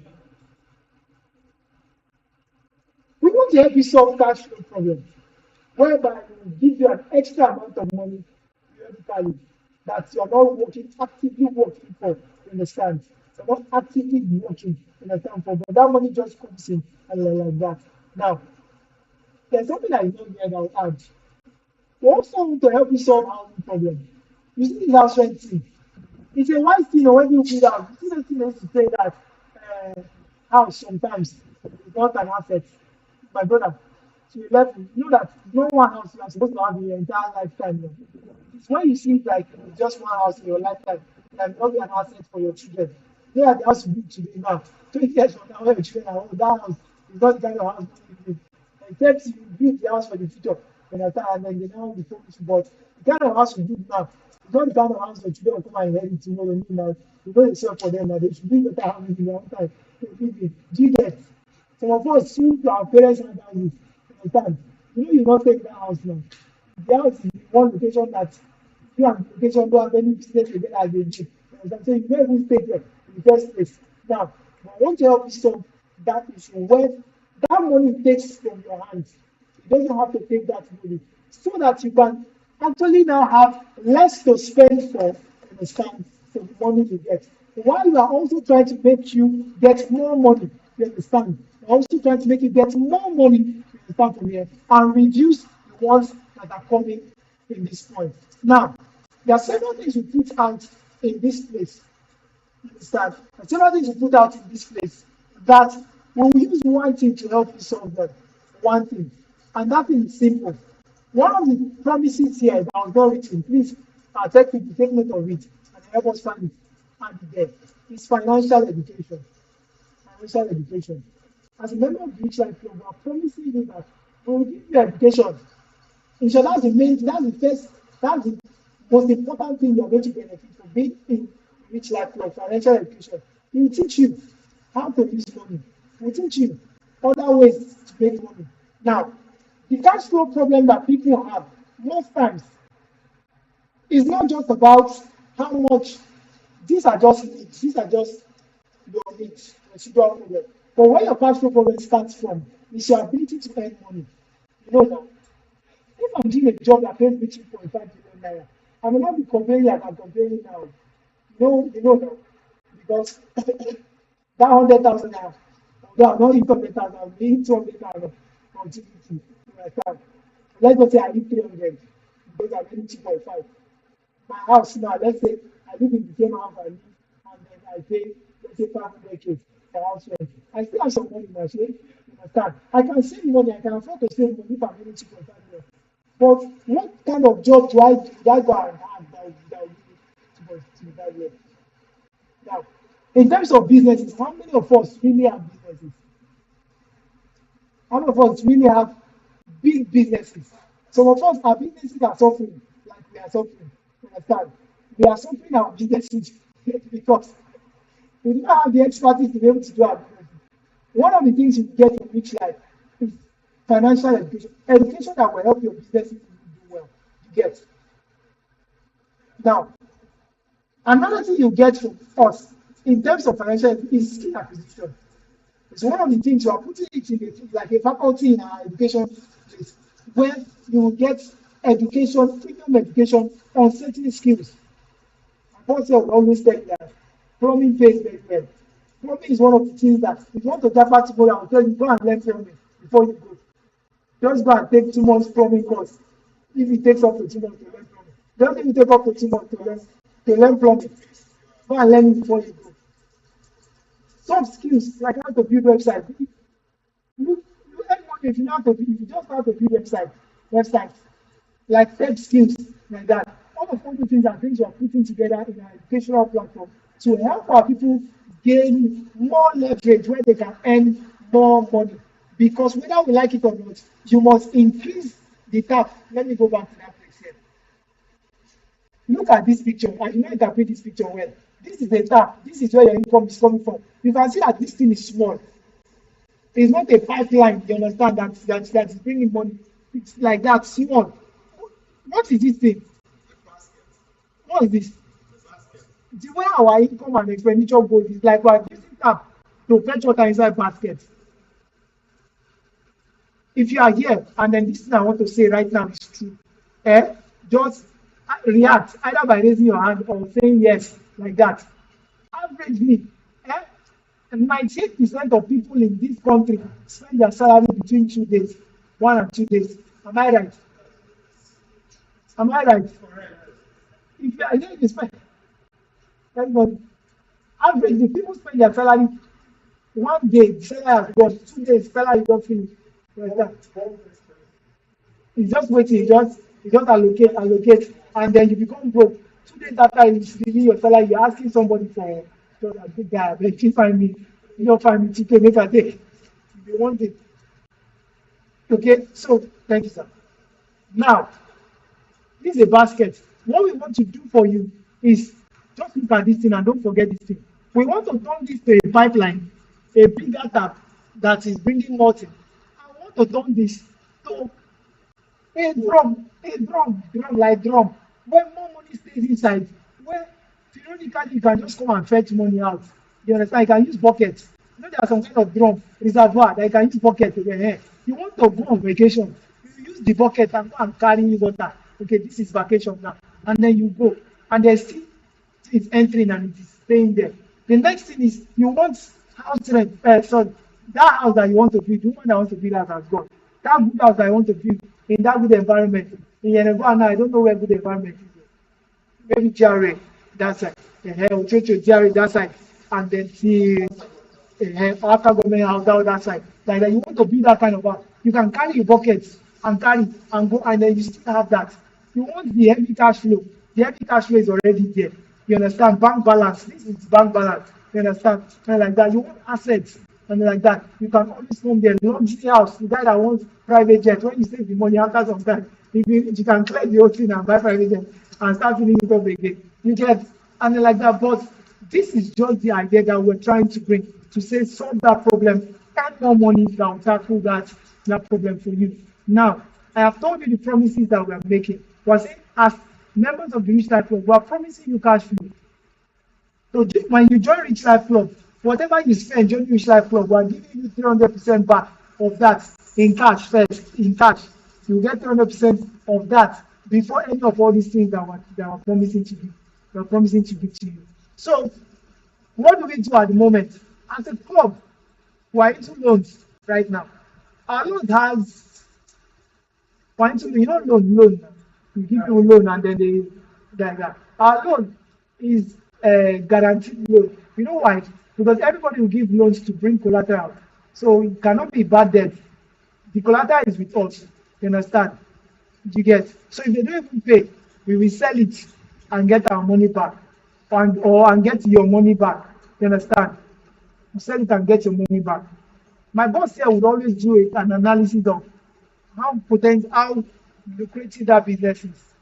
We want to help you solve cash flow problems, whereby we give you an extra amount of money periodically that you're not actively working for, you understand? You're not actively working, you understand, for, but that money just comes in and like that. Now, there's something that is not here that I'll add. We also want to help you solve housing problems. You see this house rent thing. It's a wise thing when you do that. You see the thing to say that house sometimes is not an asset. My brother, to your left, you know that no one house you are supposed to have in your entire lifetime. It's when you see it like just one house in your lifetime that will not be an asset for your children. They are the house you build today now. 20 years from now, when your children are old, that house is not the kind of house you live. Except you build the house for the future, you understand, and then they now be focused. But the kind of house you build now, it's not the kind of house that children will come and inherit tomorrow. You know, it's for them now. They should build better houses in their own time. Do you get? Some of us, since our parents have houses, you understand? You know, you not take that house now. The house is the one location that you and the location don't have any business together as they do. You understand? So you never even stay there in the first place. Now, I want to help you solve that issue when that money takes from your hands. You don't have to take that money so that you can actually now have less to spend for, understand, for the money you get. while you are also trying to make you get more money, you understand? Also trying to make you get more money, you understand, from here, and reduce the ones that are coming in this point. Now, there are several things we put out in this place. You understand? There are several things we put out in this place that we will use one thing to help you solve them. One thing. And that thing is simple. One of the promises here, the algorithm, please take note of it and help us find it. And there is financial education. Financial education. As a member of the Rich Life Club, we are promising you that we will give you education. In short, that's the most important thing you're going to benefit from being in Rich Life Club, financial education. It will teach you how to use money. It will teach you other ways to make money. Now, the cash flow problem that people have most times is not just about how much. These are just needs. These are just your needs, residual problem. But where your cash flow problem starts from is your ability to earn money. You know now, if I'm doing a job that pays me 2.5 billion naira, I may not be complaining like I'm complaining now. You know now, because that 100,000 naira, although I'm not in 100,000, I'm paying 200,000 from GDP to my account. Let's just say I need 300 because I'm earning 2.5. My house now, let's say I live in the same house I live, and then I pay, let's say, 500K for house rent. I still have some money in my share. You understand? I can save money, I can afford to save money if I'm earning 2.5 million. But what kind of job do I go and have that will give me 2.5 million? Now, in terms of businesses, how many of us really have businesses? How many of us really have big businesses? Some of us, our businesses are suffering, like we are suffering. You understand? We are suffering our businesses because we do not have the expertise to be able to do our business. One of the things you get from Rich Life is financial education. Education that will help your businesses do well. You get. Now, another thing you get from us in terms of financial education is skill acquisition. It's one of the things you are putting it in like a faculty in our education place where you will get education, premium education on certain skills. Boss will always tell you that plumbing pays very well. Plumbing is one of the things that if you want to jump tomorrow, I will tell you go and learn plumbing before you go. Just go and take 2 months plumbing course. If it takes up to 2 months to learn plumbing, don't even take up to 2 months to learn plumbing. Go and learn it before you go. Soft skills like how to build websites. You earn money if you know how to build, if you just know how to build websites like tech skills like that. All of those things are things we are putting together in our educational platform to help our people gain more leverage where they can earn more money. Because whether we like it or not, you must increase the tap. Let me go back to that place here. Look at this picture. I did not interpret this picture well. This is the tap. This is where your income is coming from. You can see that this thing is small. It's not a pipeline, you understand, that is bringing money. It's like that, small. What is this thing? What is this? The way our income and expenditure goes is like we are using tap to fetch water inside basket. If you are here and then this thing I want to say right now is true, just react either by raising your hand or saying yes, like that. Averagely, 98% of people in this country spend their salary between 2 days, 1 and 2 days. Am I right? Am I right? If you are here, you spend. Everybody, averagely, people spend their salary 1 day, the salary has gone, 2 days, salary is not finished. It's just waiting, you just allocate, and then you become broke. 2 days after you receiving your salary, you're asking somebody for a big guy, but you find me, you don't find me 2K, make a day. If you want it. Okay, so thank you, sir. Now, this is a basket. What we want to do for you is just look at this thing and don't forget this thing. We want to turn this to a pipeline, a bigger tap that is bringing water. I want to turn this to a drum, like drum, where more money stays inside, where periodically you can just come and fetch money out. You understand? You can use buckets. You know there are some kind of drum reservoir that you can use bucket over here. You want to go on vacation, you use the bucket and go and carry water. Okay, this is vacation now. And then you go. And there's still it's entering and it is staying there. The next thing is you want house rent. So that house that you want to build, the one that wants to build house has got that good house that I want to build in that good environment. In Yerevan now, I don't know where good environment is. Maybe GRA that side, Ochocho GRA that side, and then the after government house that other side. Like that, you want to build that kind of house. You can carry your buckets and carry and go, and then you still have that. You want the heavy cash flow. The heavy cash flow is already there. You understand? Bank balance. This is bank balance. You understand? And like that, you want assets. And like that, you can always come there. Luxury house. The guy that wants private jet. When you save the money after some time, if you can clear the whole thing and buy private jet and start filling it up again. You get and then like that. But this is just the idea that we're trying to bring to say solve that problem, earn more money that will tackle that problem for you. Now, I have told you the promises that we are making. We're saying as members of the Rich Life Club, we are promising you cash flow. So when you join Rich Life Club, whatever you spend joining Rich Life Club, we are giving you 300% back of that in cash first. In cash, you get 300% of that before any of all these things that we're promising to do. We're promising to give to you. So, what do we do at the moment? As a club, we're into loans right now. Our loan has loan. You give you a loan and then they like that. Our loan is a guaranteed loan. You know why? Because everybody will give loans to bring collateral. So it cannot be bad debt. The collateral is with us. You understand? You get. So if they don't even pay, we will sell it and get our money back. And get your money back. You understand? You sell it and get your money back. My boss here would always do an analysis of how lucrative that business is.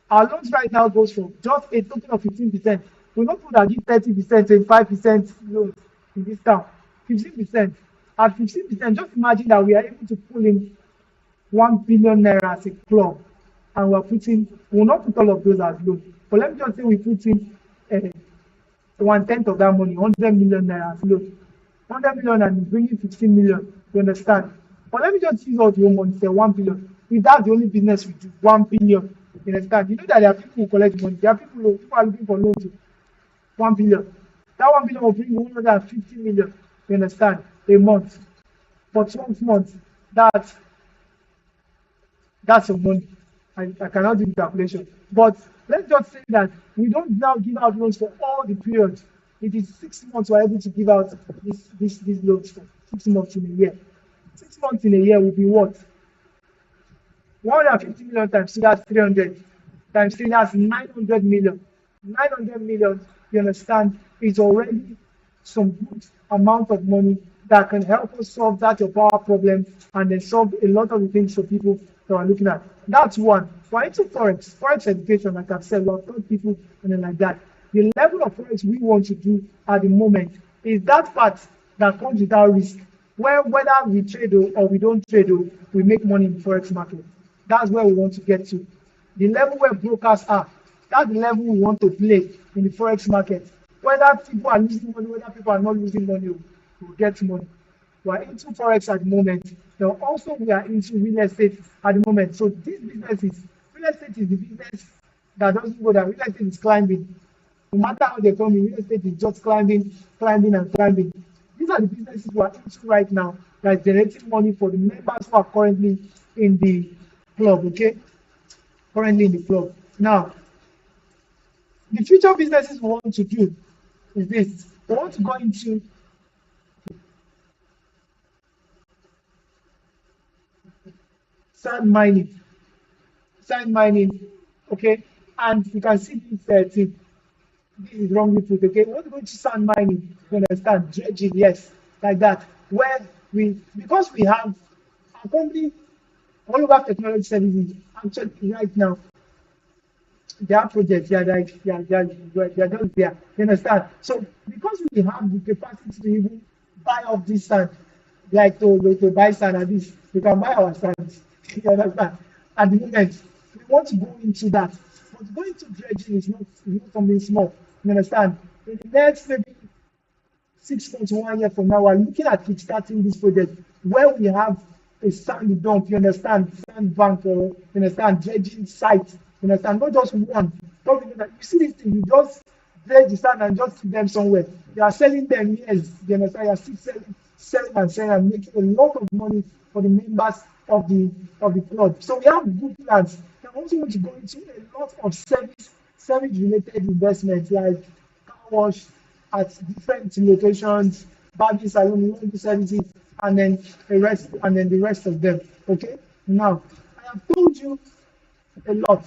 Our loans right now goes from just a token of 15%. We don't put that give 30% and 5% loans in this town. 15%. At 15%, just imagine that we are able to pull in 1 billion naira as a club, and we'll not put all of those as loans. But let me just say we put in 1/10 of that money, 100 million naira as loans. 100 million and bringing 15 million, you understand? But let me just use all the own money, say 1 billion. If that's the only business we do, 1 billion, you understand? You know that there are people who collect money, there are people who are looking for loans, 1 billion. That 1 billion will bring 150 million, you understand, a month. For 12 months, that's your money. I cannot do the calculation. But let's just say that we don't now give out loans for all the periods. It is 6 months we're able to give out these loans for. 6 months in a year. 6 months in a year will be what? 150 million times 2, that's 300. Times 3, that's 900 million. 900 million, you understand, is already some good amount of money that can help us solve that your power problem and then solve a lot of the things for people that are looking at. That's one. We're into forex education, like I've said, we've taught people and then like that. The level of forex we want to do at the moment is that part that comes without risk, where whether we trade or we don't trade, we make money in the forex market. That's where we want to get to. The level where brokers are, that's the level we want to play in the forex market. Whether people are losing money, whether people are not losing money, we'll get money. We're into forex at the moment. Now also we are into real estate at the moment. So this business is real estate is the business that doesn't go down. Real estate is climbing. No matter how they come in, real estate is just climbing and climbing. These are the businesses we are into right now that is generating money for the members who are currently in the club, okay? Currently in the club. Now, the future businesses we want to do is this. We want to go into sand mining, okay? And you can see this thing. This is wrongly put, okay? We want to go into sand mining, you understand? Dredging, yes, like that. Where because we have a company, OYINPREYE Technology Services, actually right now, their projects, they're just there, you understand? So because we have the capacity to even buy off this sand, like to buy sand and this, we can buy our sand, you understand? At the moment, we want to go into that. But going to dredging is not something small, you understand? In the next maybe 6 months, 1 year from now, we're looking at kickstarting this project where we have a sand dump, you understand, sand bank, or you understand, dredging site, you understand, not just one. Don't remember, you see this thing, you just dredge the sand and just keep them somewhere. You are selling them, yes, you understand, you are still selling and selling and making a lot of money for the members of the club. So we have good plans. We also want to go into a lot of service related investments like car wash at different locations, barbing salon, laundry services, and then the rest of them. Okay. Now, I have told you a lot.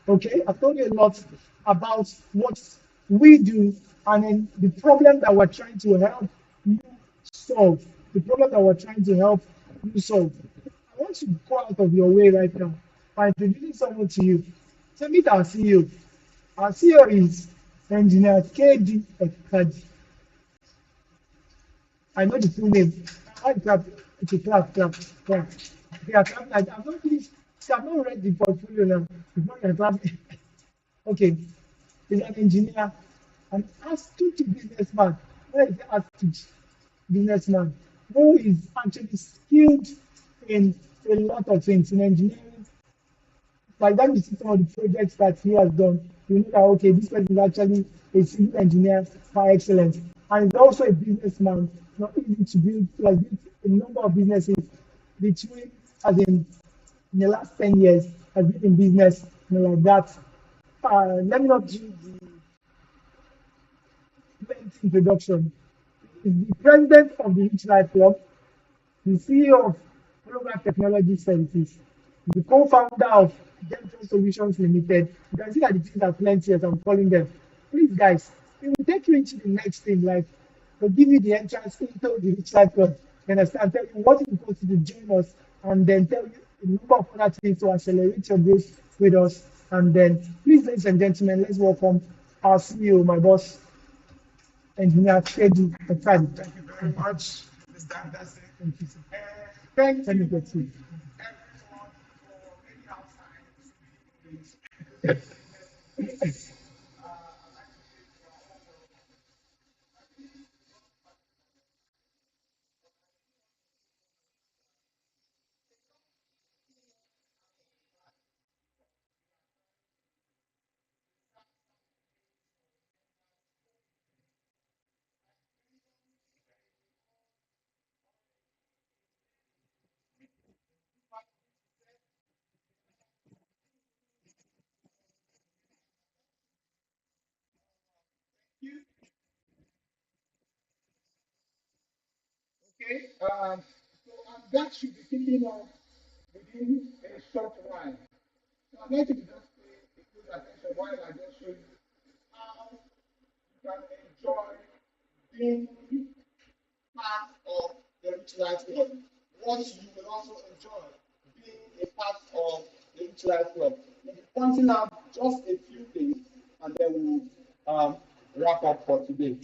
Okay, I've told you a lot about what we do and then the problem that we're trying to help you solve. The problem that we're trying to help you solve. I want to go out of your way right now by introducing someone to you. So meet our CEO. Our CEO is Engineer KD EKADI. I know the full name. I clap. Okay, clap. They are clapping. I've not finished. See, I've not read the portfolio now. Before you're clapping. Okay, he's an engineer, an astute businessman. Where is the astute businessman? Who is actually skilled in a lot of things in engineering. By the time you see some of the projects that he has done, you know that okay, this person is actually a civil engineer by excellence. And he's also a businessman, not easy to build, like built a number of businesses between, as in the last 10 years, has been in business, like that. Let me not do the lengthy introduction. He's the president of the Rich Life Club, the CEO of Holograph Technology Services, the co-founder of Dental Solutions Limited. You can see that the things are plenty as I'm calling them. Please, guys, it will take you into the next thing, like to give you the entrance into the Rich Life Club. You understand? Tell you what it goes to join us, and then tell you a number of other things to accelerate your growth with us. And then, please, ladies and gentlemen, let's welcome our CEO, my boss, Engineer Kedu Ekadi. Thank you very much, Mr. Anderson. Thank you, sir. Thank Let me you, get to you. everyone, for making out time to be with us. Okay, so that should be kicking off within a short while. So I'm going to just pay a close attention while I just show you how you can enjoy being part of the Rich Life Club. What you will also enjoy being a part of the Rich Life Club. We'll be pointing out just a few things and then we'll wrap up for today.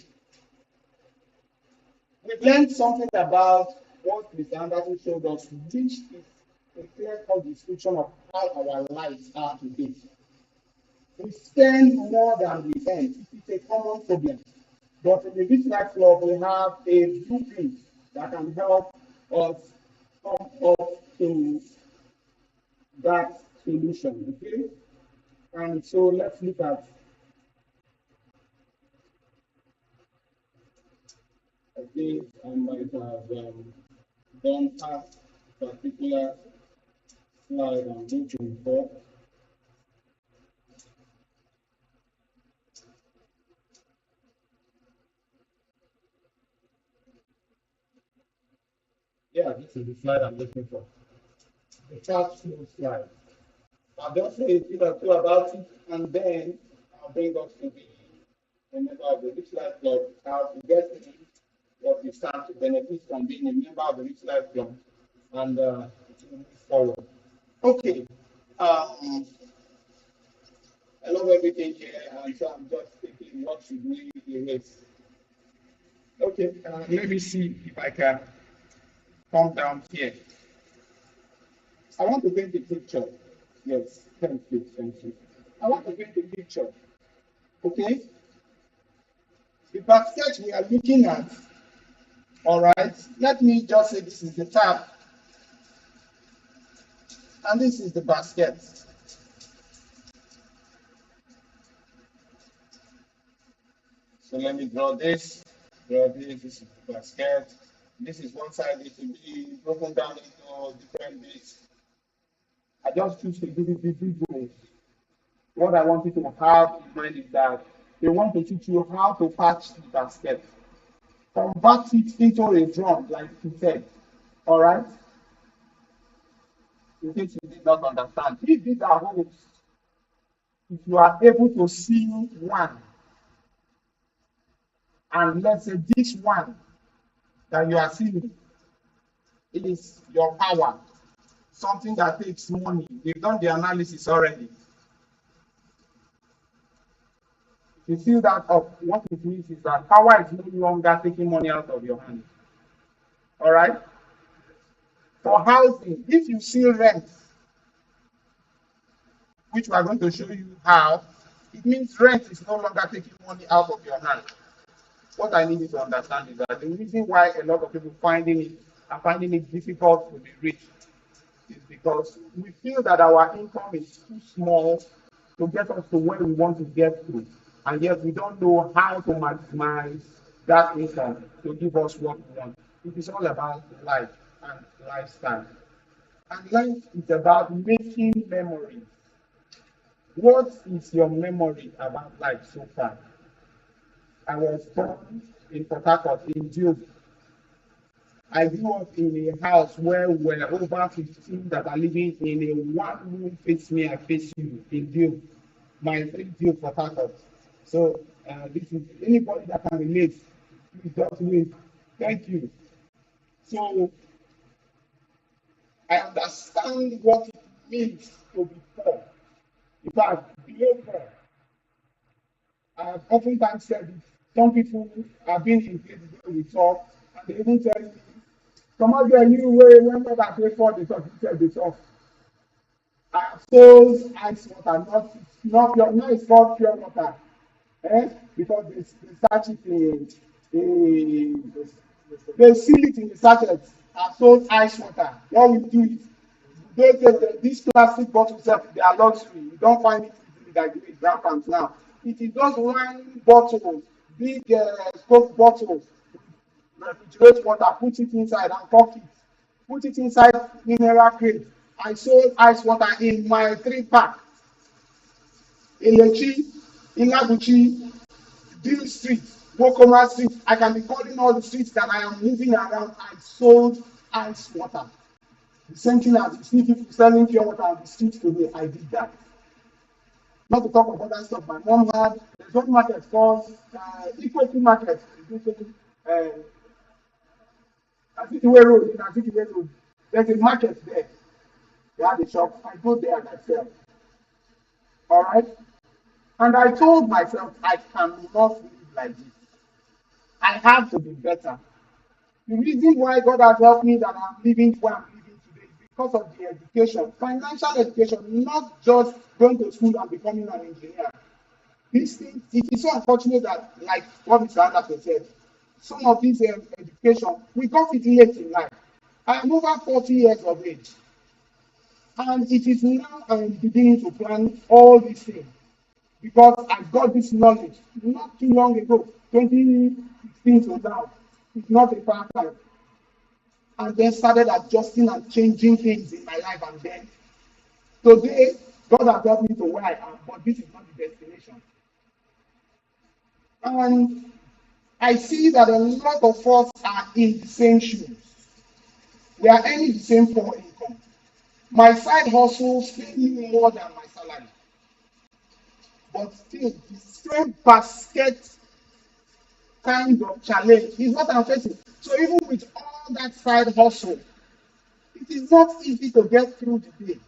We've learned something about what Mr. Anderson showed us, which is a clear-cut description of how our lives are today. We spend more than we earn. It is a common problem. But in the Rich Life Club, we have a blueprint that can help us come up to that solution. Okay? And so let's look at this. I might have done past particular slide I'm looking for. Yeah, this is the slide I'm looking for. The cash flow slide. I'll just say a thing or two about it, and then I'll bring us to the member of the Rich Life Club, how to get in, what you stand to benefit from being a member of the Rich Life Club, and to move forward. Okay. I love everything here, and so I'm just thinking, what should we erase? Okay, let me see if I can come down here. I want to paint a picture. Yes, thank you, thank you. I want to paint a picture. Okay? The basket we are looking at, all right, let me just say this is the tap, and this is the basket. So let me draw this. Draw this. This is the basket. This is one side. It will be broken down into different bits. I just choose to give it visuals. What I want you to have in mind is that they want to teach you how to patch the basket, convert it into a drum, like you said. All right? In case you did not understand, if these are holes, if you are able to see one, and let's say this one that you are seeing is your power, something that takes money. They've done the analysis already. You feel that up, what it means is that power is no longer taking money out of your hand. All right? For housing, if you see rent, which we are going to show you how, it means rent is no longer taking money out of your hand. What I need you to understand is that the reason why a lot of people are finding it difficult to be rich is because we feel that our income is too small to get us to where we want to get to, and yet we don't know how to maximize that income to give us what we want. It is all about life and lifestyle. And life is about making memories. What is your memory about life so far? I was born in Port Harcourt, in Diob. I grew up in a house where we were over 15 that are living in a one room face me, I face you in Diob. My friend Diob, Port Harcourt. So this is anybody that can relate. Please just wait. Thank you. So I understand what it means to be poor. In fact, below poor. I have oftentimes said it. Some people have been in places where we talk, and they even tell me, some of you new way, whenever I pray for the talk, you tell the talk. I have sold ice water, not pure, no, it's called pure water. Because they start it they seal it in the sachet. I sold ice water. What we do is, these plastic bottles, they are luxury. You don't find it easily like the ground pants now. It is just one bottle, big Coke bottle, refrigerate water, put it inside and cork it. Put it inside mineral crate. I sold ice water in my 3-pack. Elechi, Ilabuchi, Deal Street, Bokoma Street. I can be calling all the streets that I am moving around. I sold ice water. The same thing as you see people selling pure water on the street today. I did that. Not to talk about other stuff. My mom had there's one market called Equity Market. Azikwe Road, in Azikwe Road. There's a market there. They had a shop. I go there and I sell. All right. And I told myself, I cannot live like this. I have to be better. The reason why God has helped me that I'm living where I'm living today is because of the education, financial education, not just going to school and becoming an engineer. These things, it is so unfortunate that, like what Mr. Anderson said, some of these education, we got it late in life. I am over 40 years of age. And it is now I'm beginning to plan all these things. Because I got this knowledge not too long ago, 2016 to now. It's not a far time. And then started adjusting and changing things in my life. And then today, God has helped me to where I am, but this is not the destination. And I see that a lot of us are in the same shoes. We are earning the same poor income. My side hustles pay me more than my salary. But still, the same basket kind of challenge is what I'm facing. So even with all that side hustle, it is not easy to get through the day.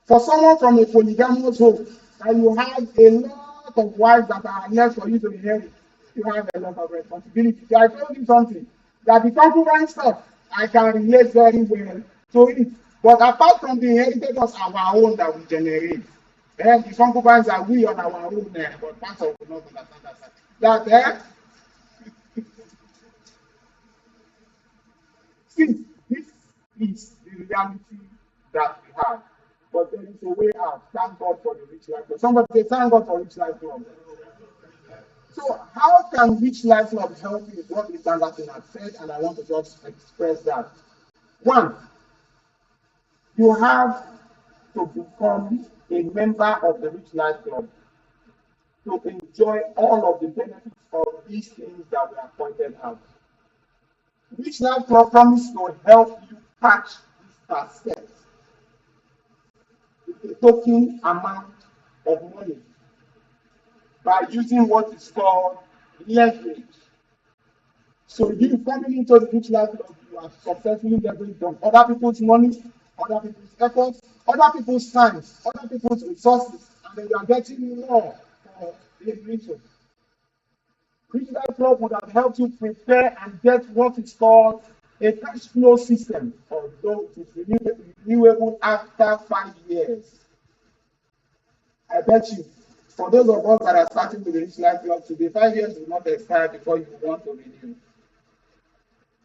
For someone from a polygamous home, and you have a lot of wives that are left for you to inherit, you have a lot of responsibility. I told you something, that the concubine stuff, I can relate very well to it. But apart from the inheritance of our own that we generate, then the concubines are we on our own, but part of the not understand that. Since this is the reality that we have, but there is a way out. Thank God for the rich life. Somebody say, thank God for rich life. So how can Rich Life Club help you with what Mr. Anderson has said? And I want to just express that. One, you have to become a member of the Rich Life Club to enjoy all of the benefits of these things that we have pointed out. Rich Life Club promise to help you patch this cassette with a token amount of money by using what is called leverage. So you coming into the Rich Life Club, you are successfully leveraged on other people's money, other people's efforts, other people's time, other people's resources, and then you are getting more for the reason. Rich Life Club would have helped you prepare and get what is called a cash flow system, although it is renewable after 5 years. I bet you, for those of us that are starting with the Rich Life Club today, 5 years will not expire before you want to renew.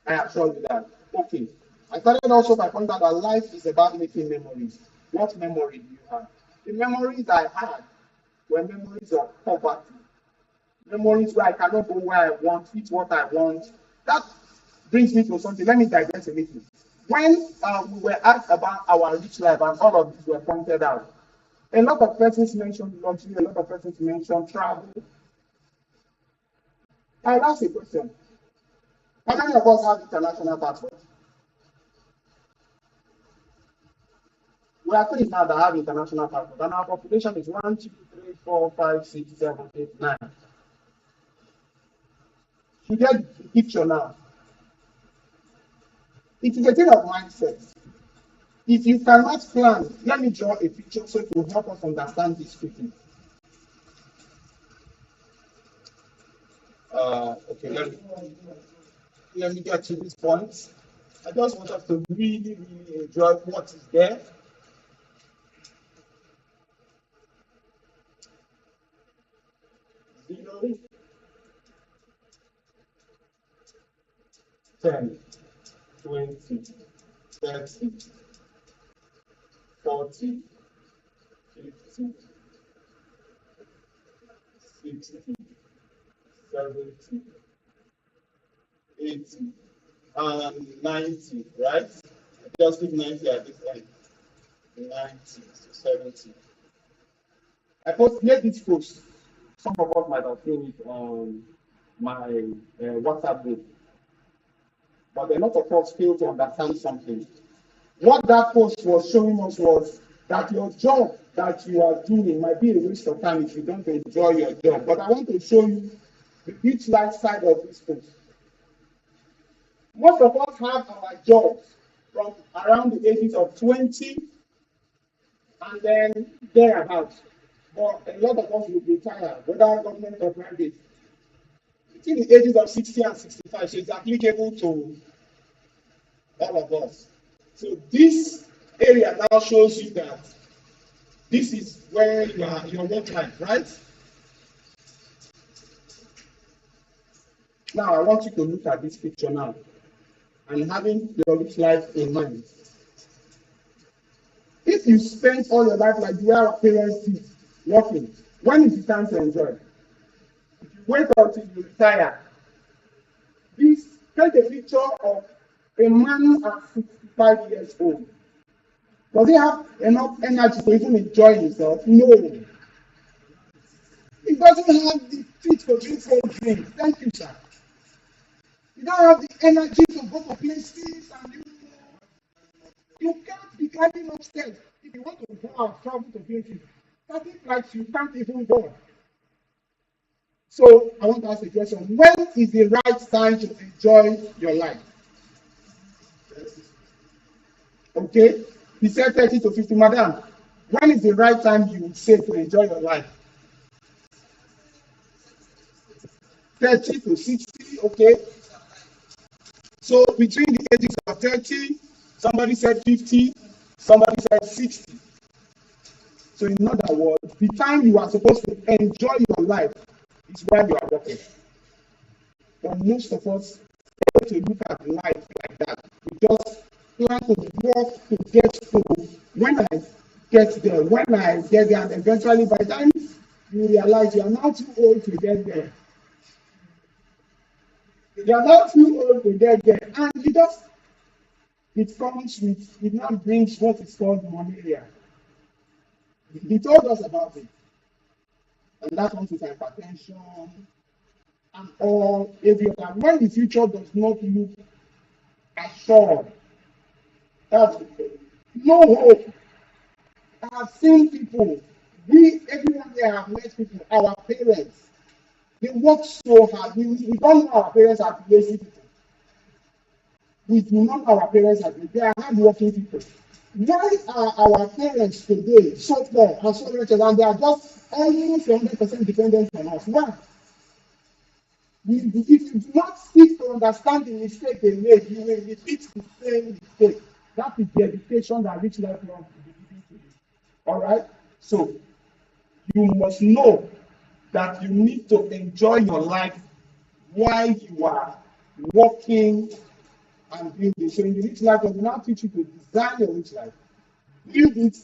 I assure you that. Okay. I started also by pointing out that life is about making memories. What memory do you have? The memories I had were memories of poverty. Memories where I cannot go where I want, eat what I want. That brings me to something. Let me digress a little. When we were asked about our rich life and all of these were pointed out, a lot of persons mentioned luxury, a lot of persons mentioned travel. I'll ask a question. How many of us have international passports? We are three now that have international passports, and our population is 1, 2, 3, 4, 5, 6, 7, 8, 9. You get the picture now. It is a thing of mindset. If you cannot plan, let me draw a picture so it will help us understand this quickly. Okay, let me get to this point. I just want us to really enjoy what is there. Zero, 10, 20, 30, 40, 50, 60, 70, 80, and 90, right? Just leave 90 at this end. 90 to 70. I made this post. Some of us might have seen it on my WhatsApp group. But a lot of us fail to understand something. What that post was showing us was that your job that you are doing might be a waste of time if you don't enjoy your job. But I want to show you the rich life side of this post. Most of us have our jobs from around the ages of 20 and then thereabouts. But a lot of us will retire, whether government or private, between the ages of 60 and 65. So it's applicable to all of us. So this area now shows you that this is where your work life, right? Now I want you to look at this picture now and having your rich life in mind. If you spend all your life like the way our parents did, working, when is the time to enjoy? If you wait until you retire, this take a picture of a man at 65 years old. Does he have enough energy to even enjoy himself? No. He doesn't have the fit to drink cold drink. Thank you, sir. You don't have the energy to go to places and you can't be climbing upstairs. If you want to go out, travel to places, certain flights you can't even go. So I want to ask a question. When is the right time to enjoy your life? Okay? He said 30 to 50. Madam, when is the right time you would say to enjoy your life? 30 to 60, okay? So between the ages of 30, somebody said 50, somebody said 60. So in other words, the time you are supposed to enjoy your life is while you are working. But most of us fail to look at life like that. We just plan to work to get to when I get there, and eventually by the time you realize you are now too old to get there. You are not too old to get there. And you just, it comes with, it now brings what is called money here. He told us about it. And that comes with hypertension and all every other. When the future does not look assured, that's no hope. I have seen people, everyone here have met people, our parents, they work so hard. We don't know our parents are lazy people. We do not know our parents are they are hardworking people. Why are our parents today so poor and so wretched and they are just almost 100% dependent on us? Why? If you do not seek to understand the mistake they made, you will repeat the same mistake. That is the education that rich life wants to be given to you. All right? So you must know that you need to enjoy your life while you are working and building. So in the rich life, I will now teach you to design your rich life, build it,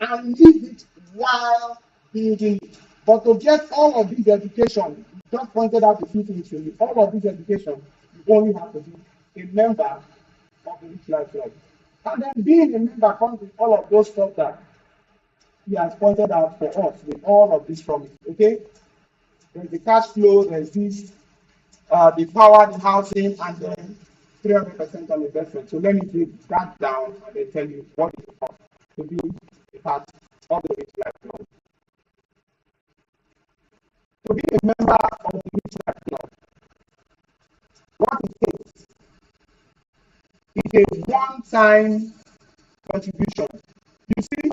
and live it while building it. But to get all of this education, you just pointed out a few things to you. All of this education, you only have to be a member of the Rich Life Club. And then being a member comes with all of those stuff that he has pointed out for us with all of this promise. Okay? There's the cash flow, there's this, the power, the housing, and then 300% on investment. So let me break that down and then tell you what it costs to be a part of the Rich Life Club. To be a member of the Rich Life Club, what it takes is a one-time contribution. You see,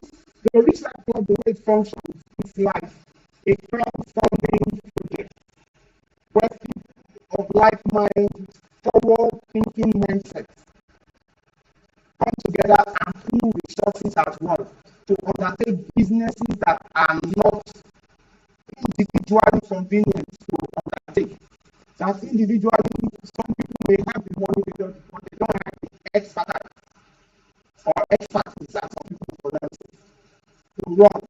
the Rich Life Club, the way it functions, is like a crowdfunding project where people of like mind, forward-thinking mindsets come together and pool resources as well to undertake businesses that are not individually convenient to undertake. That individually, some people may have the money, but they don't have the expertise or expertise that some people for them to run.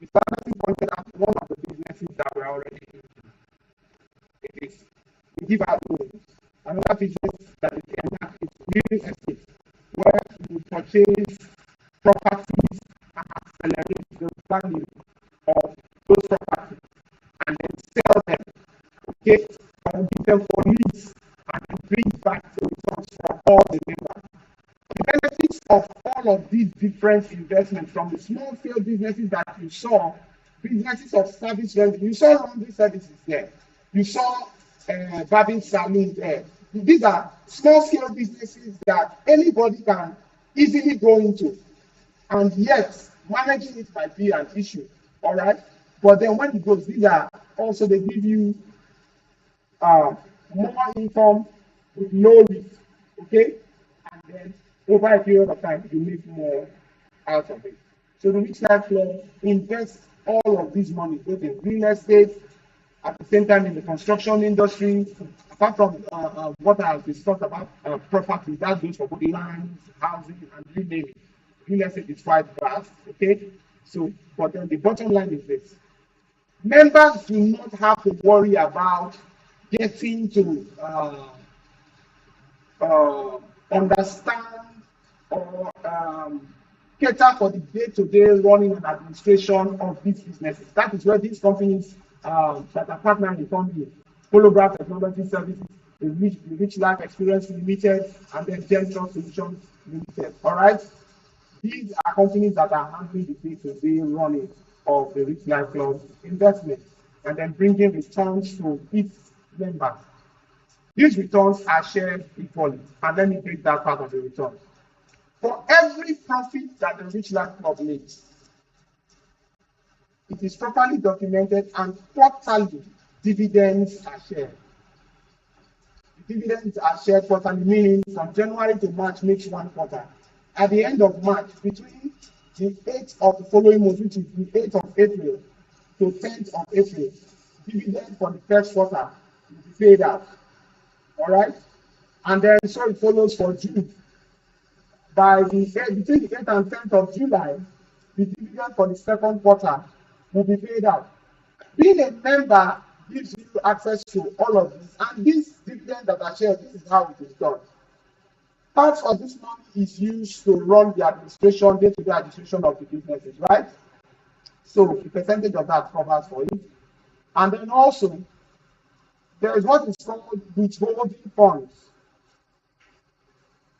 The family pointed out one of the businesses that we're already in. It is we give out loans. Another business that is enact is real estate, where you purchase properties and accelerate the value of those properties and then sell them, okay, and give them for lease and then bring back the returns for all the members. The benefits of all of these different investments, from the small scale businesses that you saw, businesses of service revenue, you saw laundry services there, you saw barbing salons there. These are small scale businesses that anybody can easily go into, and yet managing it might be an issue. All right, but then when it goes, these are also, they give you more income with low risk, okay, and then over a period of time you make more out of it. So the Rich Life Club invests all of this money both in real estate, at the same time in the construction industry. Apart from what I have discussed about property, that goes for both land, housing, and you name it. Real estate is quite vast, okay? So, but then the bottom line is this: members do not have to worry about getting to understand or cater for the day-to-day running and administration of these businesses. That is where these companies that are partnering with company, Holograph Technology Services, the Rich Life Experience Limited, and then General Solutions Limited. All right, these are companies that are handling the day-to-day running of the Rich Life Club investment and then bringing returns to its members. These returns are shared equally, and let me break that part of the returns. For every profit that the Rich Life Club makes, it is properly documented and quarterly dividends are shared. The dividends are shared quarterly, meaning from January to March makes one quarter. At the end of March, between the 8th of the following month, which is the 8th of April to 10th of April, dividend for the first quarter will be paid out. All right? And then so it follows for June. By between the 8th and 10th of July, the dividend for the second quarter will be paid out. Being a member gives you access to all of this. And this dividend that I shared, this is how it is done. Part of this money is used to run the administration, day-to-day administration of the businesses, right? So the percentage of that covers for it. And then also, there is what is called withholding funds.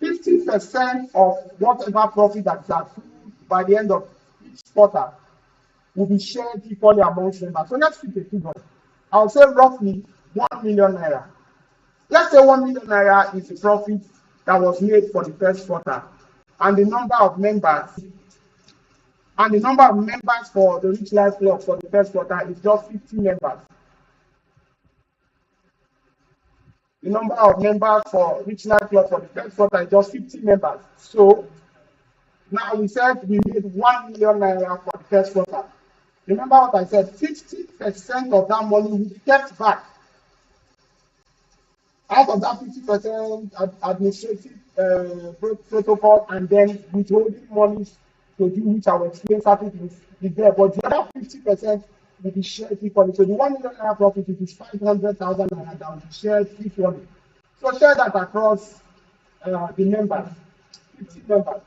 50% of whatever profit that is accrued by the end of each quarter will be shared equally amongst members. So let's pick a figure. I'll say roughly 1 million naira. Let's say 1 million naira is the profit that was made for the first quarter, and the number of members for the Rich Life Club for the first quarter is just 50 members. The number of members for Rich Life Club for the first quarter is just 50 members. So now we said we made 1 million naira for the first quarter. Remember what I said, 50% of that money will be kept back. Out of that 50% administrative protocol, and then withholding money to do which I will explain certain things is there. But the other 50% will be shared equally. So the 1 million naira profit, it is 500,000 naira that will be shared equally. So share that across the members, 50 members.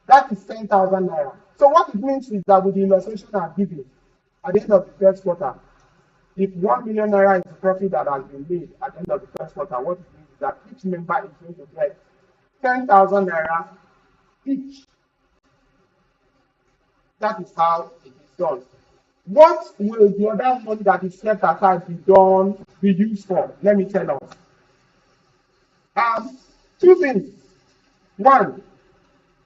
That is 10,000 naira. So what it means is that with the illustration I've given, at the end of the first quarter, if 1 million naira is the profit that has been made at the end of the first quarter, what it means is that each member is going to get 10,000 naira each. That is how it is done. What will the other money that is kept aside be used for? Let me tell us. Two things. One,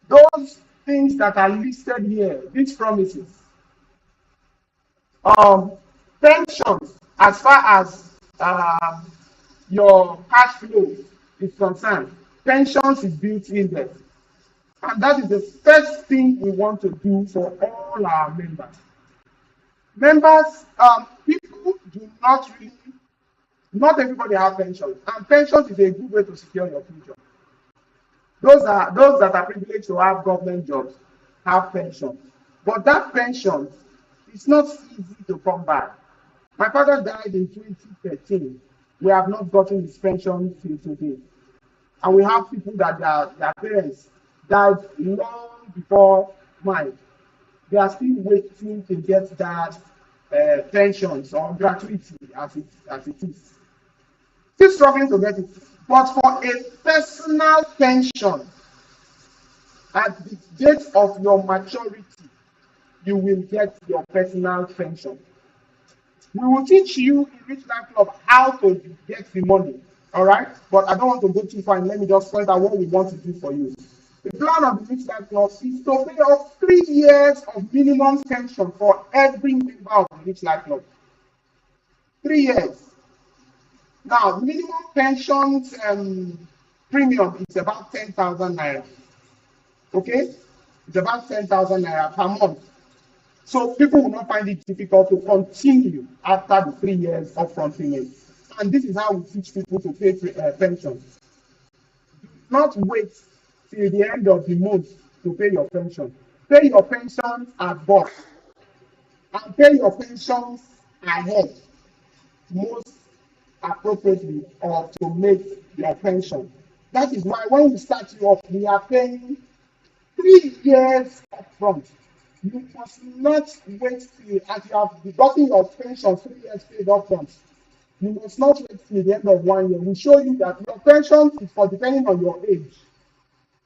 those things that are listed here, these promises. Pensions, as far as your cash flow is concerned, pensions is built in there. And that is the first thing we want to do for all our members. People do not really, not everybody have pensions, and pensions is a good way to secure your future. Those that are privileged to have government jobs have pensions, but that pension is not easy to come by. My father died in 2013. We have not gotten his pension till today, and we have people that their parents died long before mine. They are still waiting to get that pensions or gratuity as it is. Still struggling to get it. But for a personal pension, at the date of your maturity, you will get your personal pension. We will teach you in Rich Life Club how to get the money, all right? But I don't want to go too far, and let me just point out what we want to do for you. The plan of the Rich Life Club is to pay off 3 years of minimum pension for every member of the Rich Life Club. 3 years. Now, minimum pensions premium is about 10,000 naira. Okay? It's about 10,000 naira per month. So people will not find it difficult to continue after the 3 years upfront payment. And this is how we teach people to pay pensions. Do not wait till the end of the month to pay your pension. Pay your pensions at birth, and pay your pensions ahead, most appropriately, or to make your pension. That is why when we start you off, we are paying 3 years upfront. You must not wait till as you have gotten your pension 3 years paid upfront. You must not wait till the end of 1 year. We show you that your pension is for depending on your age.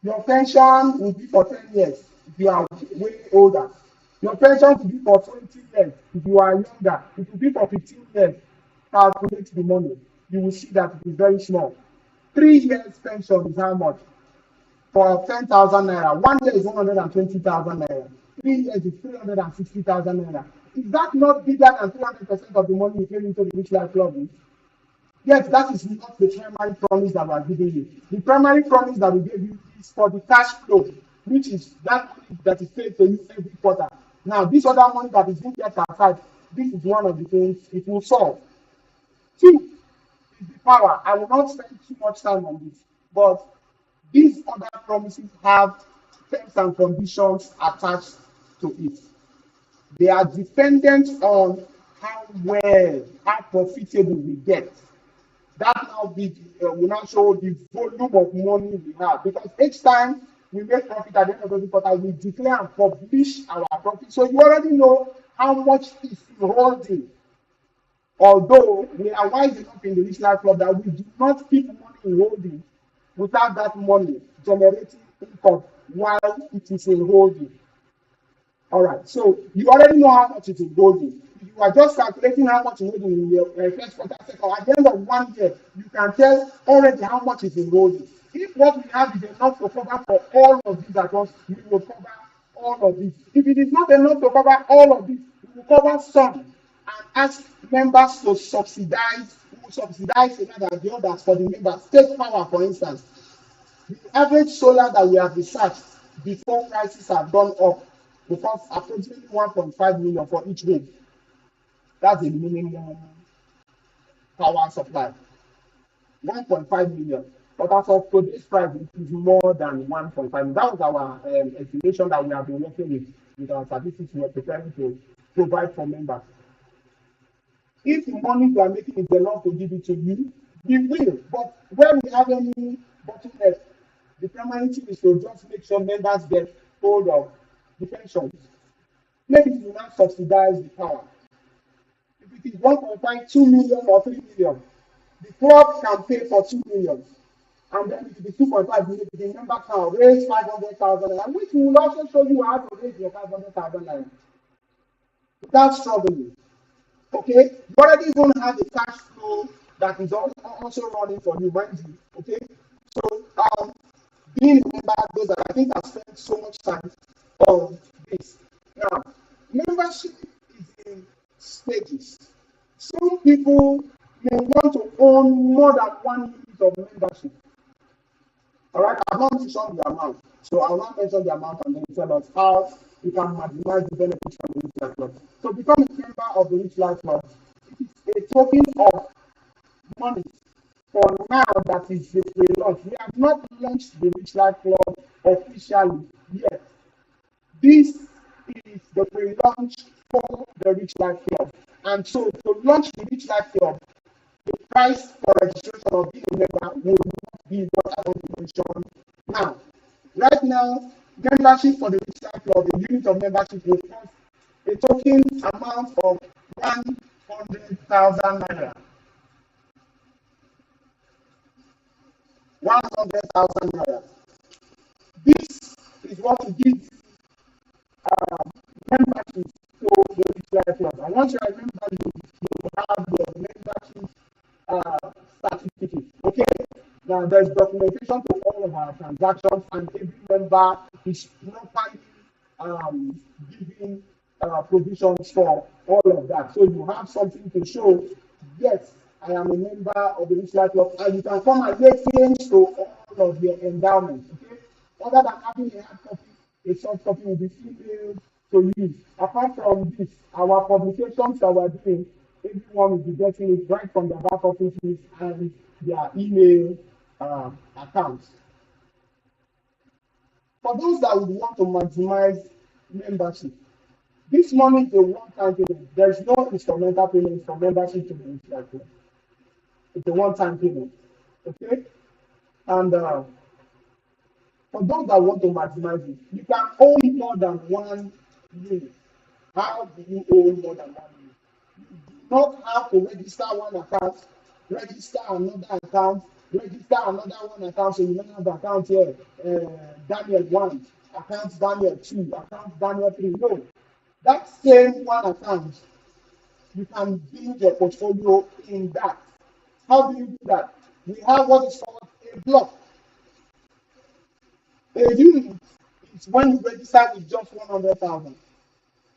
Your pension will be for 10 years if you are way older. Your pension will be for 20 years if you are younger. It will be for 15 years. Calculate the money. You will see that it is very small. 3 years pension is how much? For 10,000 naira. 1 year is 120,000 naira. 3 years is 360,000 naira. Is that not bigger than 200% of the money you pay into the Rich Life Club? Yes, that is not the primary promise that we are giving you. The primary promise that we gave you is for the cash flow, which is that money that is paid to you every quarter. Now, this other money that is being kept aside, this is one of the things it will solve. 2 is the power. I will not spend too much time on this, but these other promises have terms and conditions attached to it. They are dependent on how well, how profitable we get. That now will now show the volume of money we have, because each time we make profit at the end of every quarter, we declare and publish our profit. So you already know how much is in holding. Although we are wise enough in the Rich Life Club that we do not keep money in holding without that money generating income while it is in holding. All right, so you already know how much it is holding. You are just calculating how much is holding in your first quarter, second. At the end of 1 year, you can tell already how much is in holding. If what we have is enough to cover for all of these at once, we will cover all of this. If it is not enough to cover all of this, we will cover some and ask members to subsidize. We will subsidize another the others for the members. Take power, for instance. The average solar that we have researched before prices have gone up, because approximately 1.5 million for each room. That's the minimum power supply. 1.5 million. But as of today's price, it is more than 1.5 million. That was our estimation that we have been working with our statistics we are preparing to provide for members. If the money we are making is enough to give it to you, we will. But when we have any bottleneck, the primary thing is to just make sure members get hold of the pensions. Maybe we will not subsidize the power. If it is 1.5, 2 million or 3 million, the club can pay for 2 million. And then if it is 2.5 million, the member can raise 500,000, which will also show you how to raise your 500,000 without struggling. Okay, you already even have the cash flow that is also running for you, mind you. Okay, so being a member, those that I think have spent so much time on this. Now, membership is in stages. Some people may want to own more than 1 unit of membership. All right, I've not mentioned the amount, so I'll not mention the amount and then tell us how we can maximize the benefits from the Rich Life Club. So, become a member of the Rich Life Club. It is a token of money for now that is the pre-launch. We have not launched the Rich Life Club officially yet. This is the pre-launch for the Rich Life Club. And so to launch the Rich Life Club, the price for registration of being a member will not be what I want to mention now. Right now, membership for the Rich Life Club, the unit of membership will cost a token amount of 100,000 naira. 100,000 naira. This is what we give membership to the Rich Life Club. And once you are a member, you have your membership certificate. Okay? Now there's documentation to all of our transactions, and every member is properly giving provisions for all of that. So you have something to show, yes, I am a member of the Rich Life Club, and you can come and make claims to all of your endowments. Okay? Other than having a hard copy, a soft copy will be emailed to you. Apart from this, our publications that we're doing, everyone will be getting it right from their back offices and their email accounts. For those that would want to maximize membership, this money is a one-time payment. There is no instrumental payment for membership to the Rich Life Club. It's a one-time payment. Okay? And for those that want to maximize it, you can own more than 1 unit. How do you own more than 1 unit? You do not have to register one account, register another account, register another one account, so you don't have the account here, Daniel 1, account Daniel 2, account Daniel 3. No. That same one account, you can build your portfolio in that. How do you do that? We have what is called a block. A unit is when you register with just 100,000.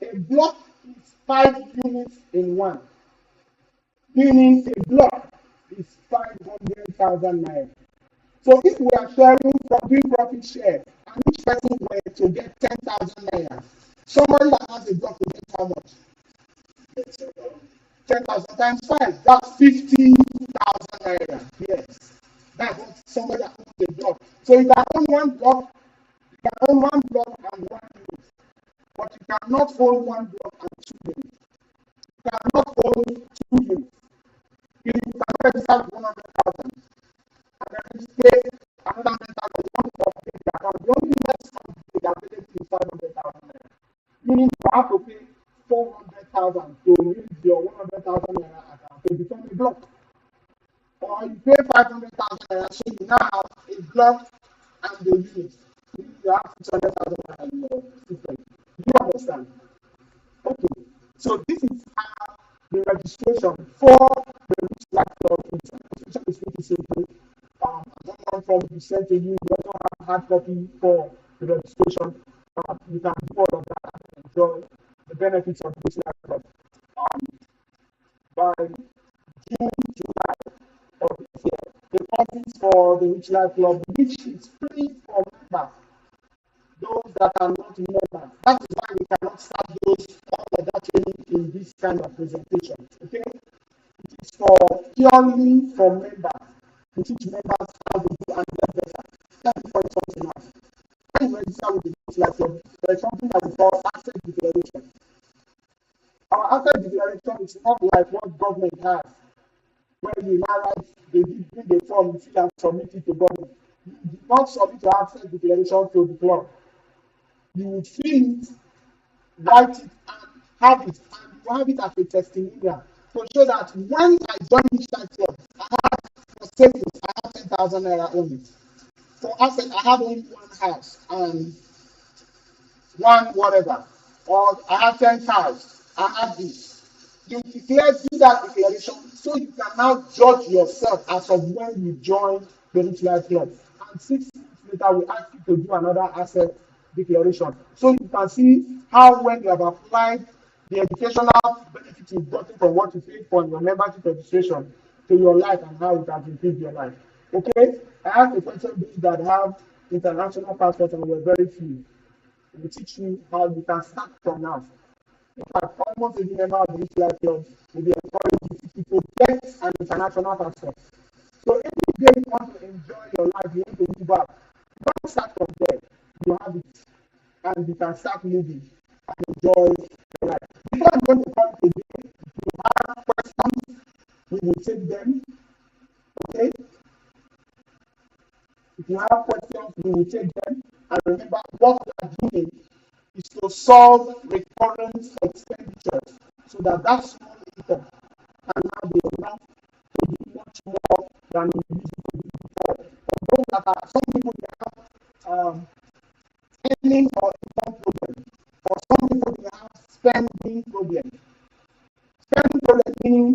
A block is 5 units in one. Meaning a block is 500,000 naira. So if we are sharing from profit share, and each person were to get 10,000 naira, somebody that has a block will get how much? 10,000 times 5, that's 50,000 naira. Yes, that's what somebody that owns a block. So you can own one block, you can own one block and 1 unit, but you cannot own one block and 2 units. cannot own 2 units. You cannot register with 100,000 and then you pay another 10,000. You want to complete the account. The only maximum you can pay is 500,000 naira. Meaning you have to pay 400,000 to use your 100,000 naira account to become a block. Or you pay 500,000 naira, so you now have a block and the unit. You have 600,000 naira in your system. Do you understand? Okay. So this is how the registration for the rich laptop is. Registration is pretty simple. One form is sent to you. You also have hard copy for the registration. You can do all of that and enjoy the benefits of this laptop. By June, July of this year, the courses for the Rich Life Club, which is free for members, those that are not members. That is why we cannot start all of that training in this kind of presentation. Okay? It is purely for members. To teach members how to do and get better. That's the point something else. When you register with the Rich Life Club, there is something that we call asset declaration. Our asset declaration is not like what government has, where you now write, they give the form, you fill and submit it to government. You do not submit your asset declaration to the club. You will fill it, write it, and have it, and you have it as a testimonial to show that when I joined this club, I had for savings, I have 10,000 naira only. For asset, I have only one house and one whatever, or I have 10 cars, I have this. You declare, do that declaration, so you can now judge yourself as of when you join the Rich Life Club. And 6 months later, we ask you to do another asset declaration. So you can see how, when you have applied the educational benefits you've gotten from what you paid for in your membership registration to your life and how it has improved your life. Okay? I asked a question those that have international passports and we're very few. We teach you how you can start from now. In fact, almost every member of the Rich Life Club will be encouraged to get an international passport. So every day you want to enjoy your life, you want to move back, don't start from there. You have it, and you can start living and enjoy your life. Before I'm going to call it today, if you have questions, we will take them. Okay? If you have questions, we will take them. And remember, what we are doing is to solve recurrent expenditures so that that small income can now be enough to do much more than we used to do before. For those that are, some people they have spending or income problem. For some people they have spending problem. Spending problem meaning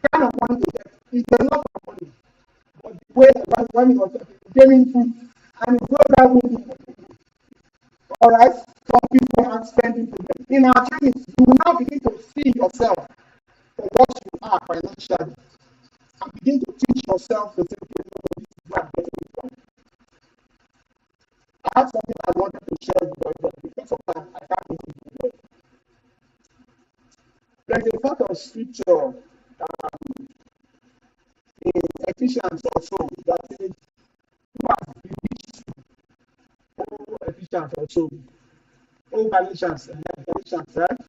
the kind of money they get is a lot of money. But the way that when it was getting food and it goes that way. All right, some people are spending problem. In our training, you will now begin to see yourself for what you are financially and begin to teach yourself to say, okay, no, this is where I'm getting it from. I have something I wanted to share with you, but because of that, I can't make it work. There's a part of scripture in Ephesians also that says, who has bewitched you? Oh, Ephesians also. Oh, Galatians, right?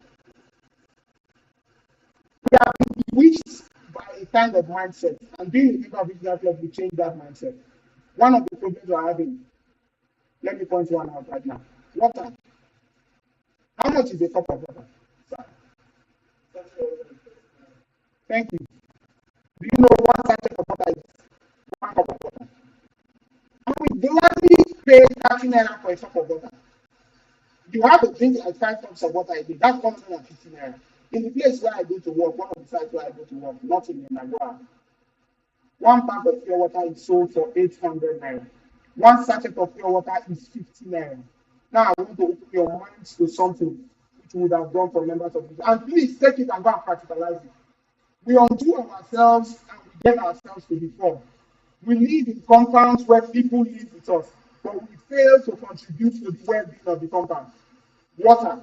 We have been bewitched by a kind of mindset, and being a member of Israel Club will change that mindset. One of the problems we're having, let me point one out right now. Water. How much is a cup of water? Thank you. Do you know one sachet of water is 1 cup of water? And we gladly pay 30 naira for a cup of water. You have to drink like 5 cups of water a day. That's 150 naira. In the place where I go to work, one of the sites where I go to work, not in Nigeria, 1 pack of pure water is sold for 800 naira. 1 sachet of pure water is 50 naira. Now I want to open your minds to something which we would have done for members of the. And please take it and go and practicalize it. We undo ourselves and we get ourselves to the form. We live in compounds where people live with us, but we fail to contribute to the well-being of the compound. Water.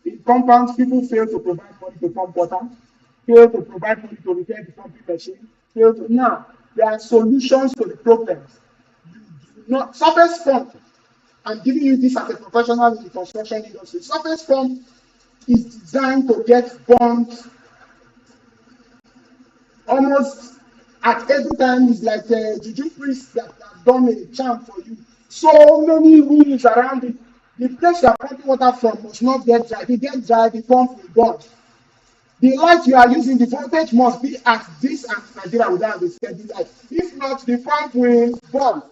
In compounds, people fail to provide money to pump water, fail to provide money to repair the pumping machine, fail to. Now, there are solutions to the problems. You do not. Surface pump. I'm giving you this as a professional in the construction industry. Surface pump is designed to get burnt almost at every time. It's like a juju priest that has done a charm for you. So many rules around it. The place you are pumping water from must not get dry. If it gets dry, the pump will burn. The light you are using, the voltage must be at this and Nigeria without the steady light. If not, the pump will burn.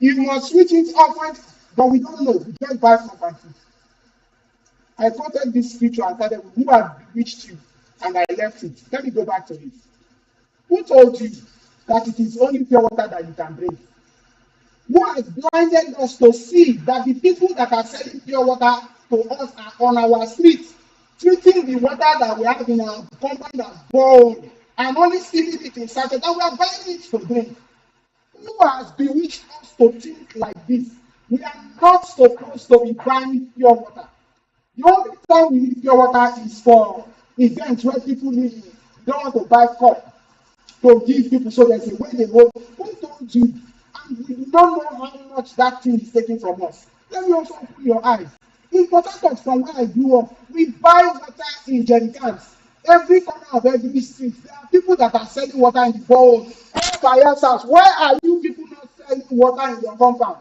You must switch it off, but we don't know. We just buy from batteries. I quoted this scripture and started with, who has bewitched you? And I left it. Let me go back to it. Who told you that it is only pure water that you can drink? Who has blinded us to see that the people that are selling pure water to us are on our streets, treating the water that we have in our compound as bold and only stealing it in sachet, and we are buying it to drink? Who has bewitched us to think like this? We are not supposed to be buying pure water. The only time we need pure water is for events where people don't want to buy cup to give people, so there's a way they hold. Who told you? And we don't know how much that thing is taking from us. Let me also open your eyes. In Port Harcourt, from where I grew up, we buy water in jerry cans. Every corner of every street, there are people that are selling water in the bowl. All by yourselves. Why are you people not selling water in your compound?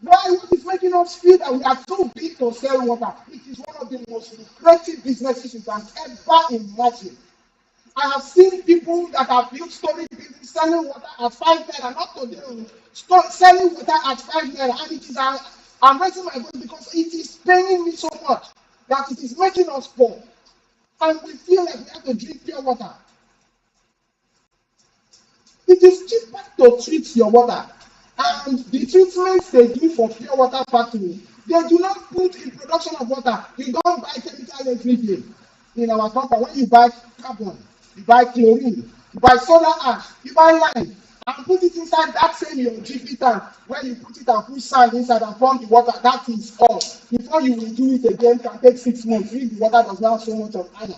Why? What is making us feel that we are too big to sell water? It is one of the most lucrative businesses you can ever imagine. I have seen people that have built storage buildings selling water at 5 naira, not today, selling water at 5 naira, and it is I'm raising my voice because it is paying me so much that it is making us poor, and we feel like we have to drink pure water. It is cheaper to treat your water, and the treatments they do for pure water factory, they do not put in production of water. You don't buy chemical every day. In our company, when you buy carbon, you buy chlorine, you buy soda ash, you buy lime, and put it inside that same your GP tank. When you put it and put sand inside and pump the water, that is all. Before you will do it again, it can take 6 months if the water does not have so much of iron.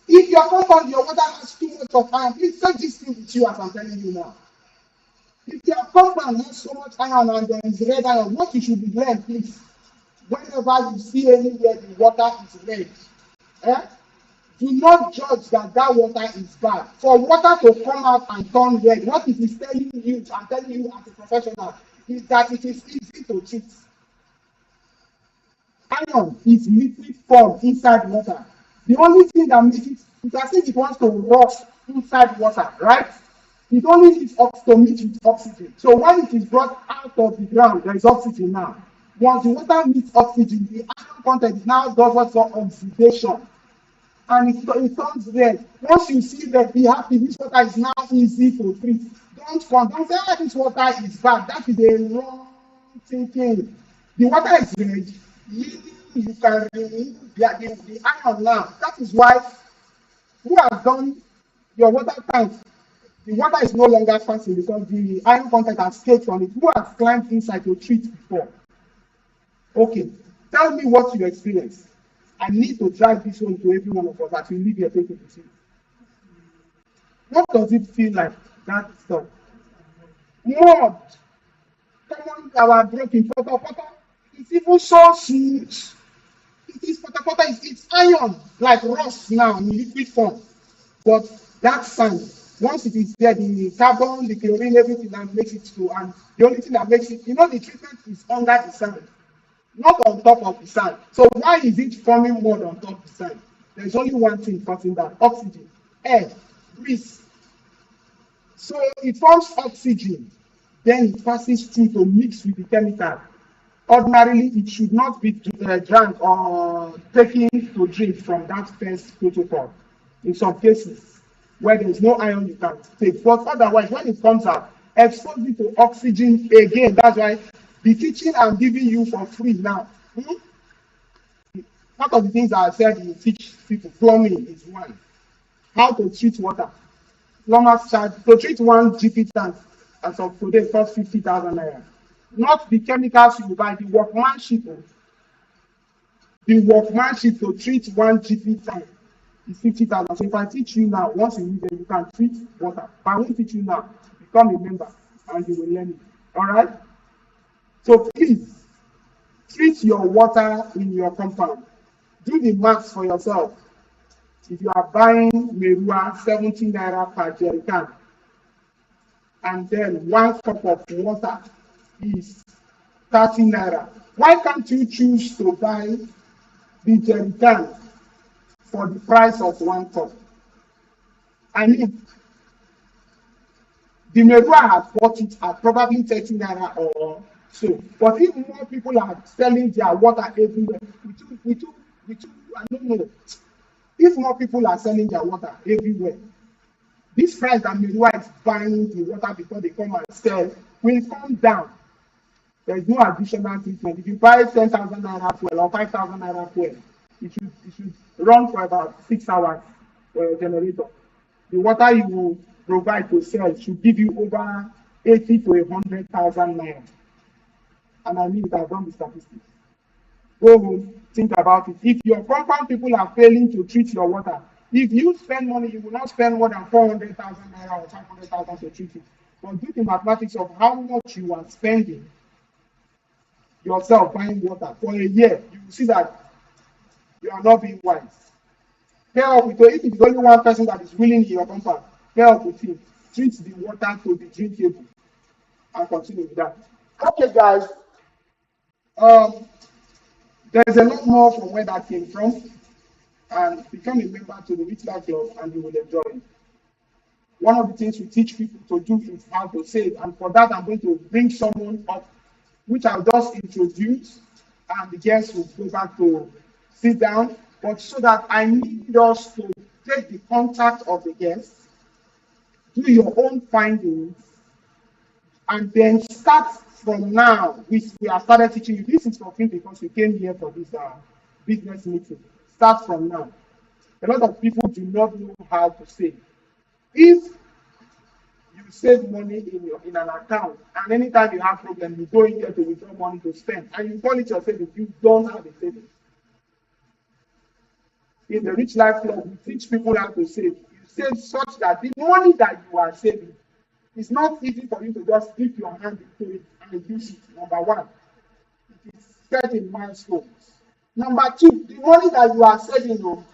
If your compound, your water has too much of iron, please take this thing with you as I'm telling you now. If your compound has so much iron and there is red iron, what you should be learning, please, whenever you see anywhere the water is red, do not judge that water is bad. For water to come out and turn red, what it is telling you, I'm telling you as a professional, is that it is easy to treat. Iron is liquid form inside water. The only thing that makes it, it's as if it wants to rust inside water, right? It only needs to meet with oxygen. So when it is brought out of the ground, there is oxygen now. Once the water meets oxygen, the iron content now does what's called oxidation. And it turns red. Once you see that, be happy, this water is now easy to treat. Don't say, this water is bad. That is a wrong thinking. The water is red. You can remove the iron now. That is why who has done your water tank, the water is no longer fancy because the iron content has escaped from it. Who has climbed inside to treat before? Okay, tell me what you experienced. I need to drive this home to every one of us as we leave here taking the seat. What does it feel like, that stuff? Mud. Common our broken pota. It's even so smooth. It is pota. It's iron, like rust now in liquid form. But that sand, once it is there, the carbon, the chlorine, everything that makes it through, and the only thing that makes it, the treatment is under the sand, not on top of the sand. So why is it forming mud on top of the sand? There's only one thing causing that: oxygen, air, breeze. So it forms oxygen, then it passes through to mix with the chemical. Ordinarily, it should not be drank or taken to drink from that first protocol. In some cases, where there's no iron, you can take. But otherwise, when it comes out, expose it to oxygen again. That's why the teaching I'm giving you for free now. Part of the things I said you teach people, plumbing is one. How to treat water. Plumbers charge to treat one GP tank as of today costs 50,000 naira. Not the chemicals you buy, the workmanship. The workmanship to treat one GP tank is 50,000. So if I teach you now, once you leave there, you can treat water. But I won't teach you now. Become a member and you will learn it. All right? So please, treat your water in your compound. Do the maths for yourself. If you are buying Merua 17 naira per jerry can, and then 1 cup of water is 30 naira, why can't you choose to buy the jerry can for the price of 1 cup? I mean, the Merua has bought it at probably 30 naira or so. But if more people are selling their water everywhere, I don't know. If more people are selling their water everywhere, this price that Merua is buying the water before they come and sell will come down. There is no additional treatment. If you buy 10,000 naira fuel or 5,000 naira fuel, it should run for about 6 hours for your generator. The water you will provide to sell should give you over 80 to 100,000 naira. And I mean, I've done the statistics. Go home, think about it. If your compound people are failing to treat your water, if you spend money, you will not spend more than 400,000 naira or 500,000 to treat it. But do the mathematics of how much you are spending yourself buying water for a year, you will see that you are not being wise. Pair up with, if it is only one person that is willing in your compound, pair up with him. Treat the water to be drinkable and continue with that. Okay, guys. There's a lot more from where that came from, and become a member to the Rich Life Club and you will enjoy it. One of the things we teach people to do is how to save, and for that I'm going to bring someone up, which I'll just introduce, and the guests will go back to sit down. But so that I need us to take the contact of the guests, do your own findings, and then start from now. We have started teaching you. This is for free because we came here for this business meeting. Start from now. A lot of people do not know how to save. If you save money in an account, and anytime you have problem, you go in there to withdraw money to spend, and you call it your savings, you don't have a savings. In the Rich Life Club, we teach people how to save. You save such that the money that you are saving, it's not easy for you to just dip your hand into it and use it. Number one, it is set in milestones. Number two, the money that you are saving,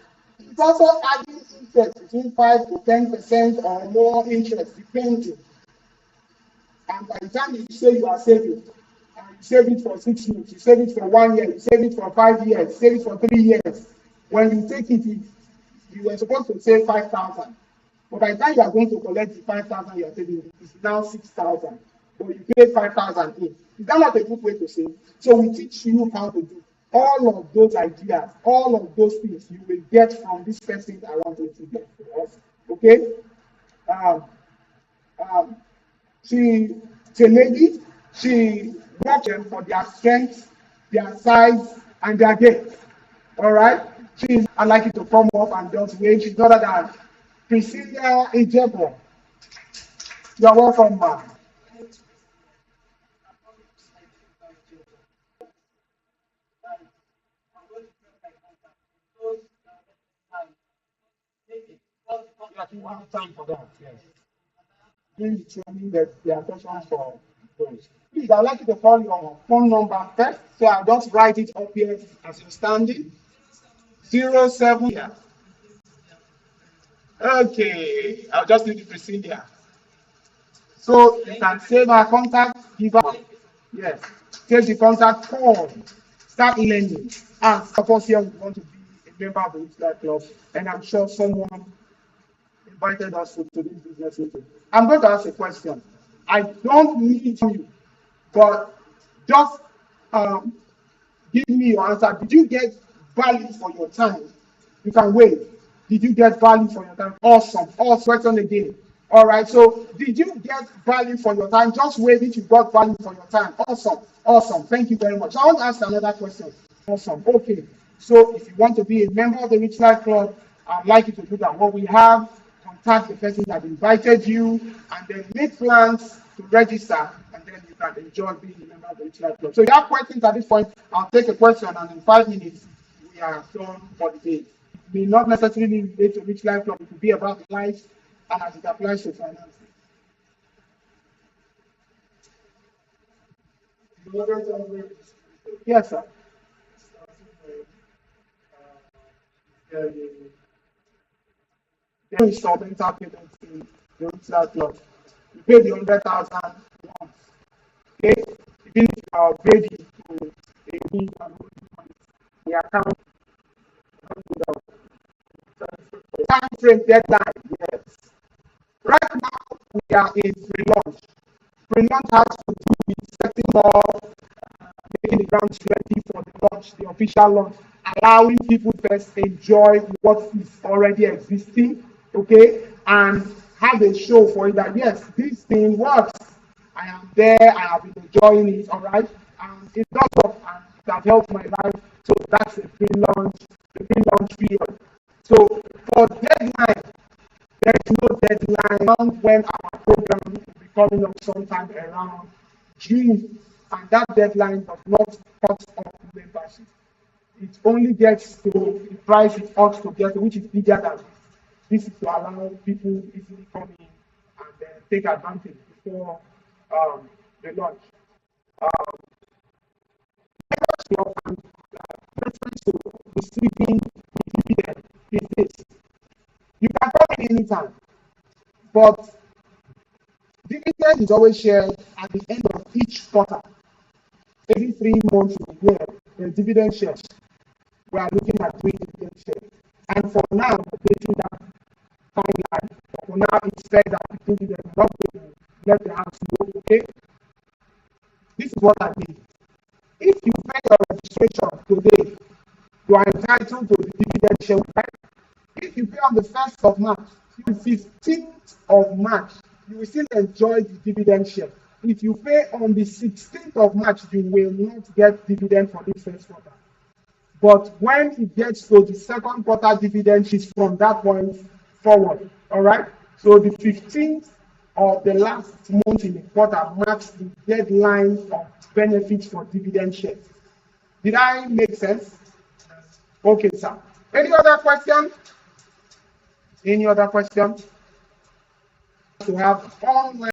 it's also adding interest between 5 to 10% or more interest, depending. And by the time you say you are saving, and you save it for 6 months, you save it for 1 year, you save it for 5 years, save it for 3 years. When you take it, you were supposed to save 5,000. But by the time you are going to collect the 5,000 you are saving, it's now 6,000. But you pay 5,000 in. Is that not a good way to save? So we teach you how to do all of those ideas, all of those things you will get from this person I want to get for us. Okay? She's a lady. She works them for their strength, their size, and their depth. All right? I'd like you to come up and just wave. She's other than Priscilla Ejebo. You're welcome, ma'am. You have time for that, yes. During the training, there are questions for those. Please, I'd like you to call your phone number first. So I'll just write it up here as you're standing. 07. Yeah. Okay, I'll just need the Priscilla. So you can save our contact, give her. Yes. Save the contact, call, start learning. And of course, here we want to be a member of the Rich Life Club. And I'm sure someone invited us to this business meeting. I'm going to ask a question. I don't need you, but just give me your answer. Did you get value for your time? You can wait. Did you get value for your time? Awesome. Awesome. Question again. All right. So, did you get value for your time? Just wait if you got value for your time. Awesome. Awesome. Thank you very much. I want to ask another question. Awesome. Okay. So, if you want to be a member of the Rich Life Club, I'd like you to do that. What we have, contact the person that invited you, and then make plans to register, and then you can enjoy being a member of the Rich Life Club. So, if you have questions at this point, I'll take a question, and in 5 minutes, we are done for the day. It may not necessarily relate to Rich Life Club, it could be about life and as it applies to finance. Yes, sir. Then instrumental payment in the original clause. You pay the 100,000 once. Okay? Even if you are ready to a week and the account time frame deadline, yes. Right now we are in pre-launch. Pre-launch has to do with setting up, making the ground ready for the launch, the official launch, allowing people first enjoy what is already existing, okay, and have a show for it that yes, this thing works. I am there, I have been enjoying it, all right, and it does work and it has helped my life. So that's the pre-launch period. So for deadline, there is no deadline when our program will be coming up sometime around June, and that deadline does not cut off membership. It only gets to the price it ought to get, which is bigger than this. This is to allow people easily come in and take advantage before the launch. And preference to receiving the dividend is this. You can come in anytime, but dividend is always shared at the end of each quarter. Every 3 months in a year, the dividend shares. We are looking at doing dividend shares. And for now, basing that timeline, for now, it's said that the dividend is not going to let the house go, okay? This is what I mean. If you pay your registration today, you are entitled to the dividend share, right? If you pay on the 1st of March, the 15th of March, you will still enjoy the dividend share. If you pay on the 16th of March, you will not get dividend for this first quarter. But when it gets to the second quarter, dividend is from that point forward. All right. So the 15th of the last month in the quarter marks the deadline of benefits for dividend shares. Did I make sense? Okay, sir. Any other question? Any other question? To have online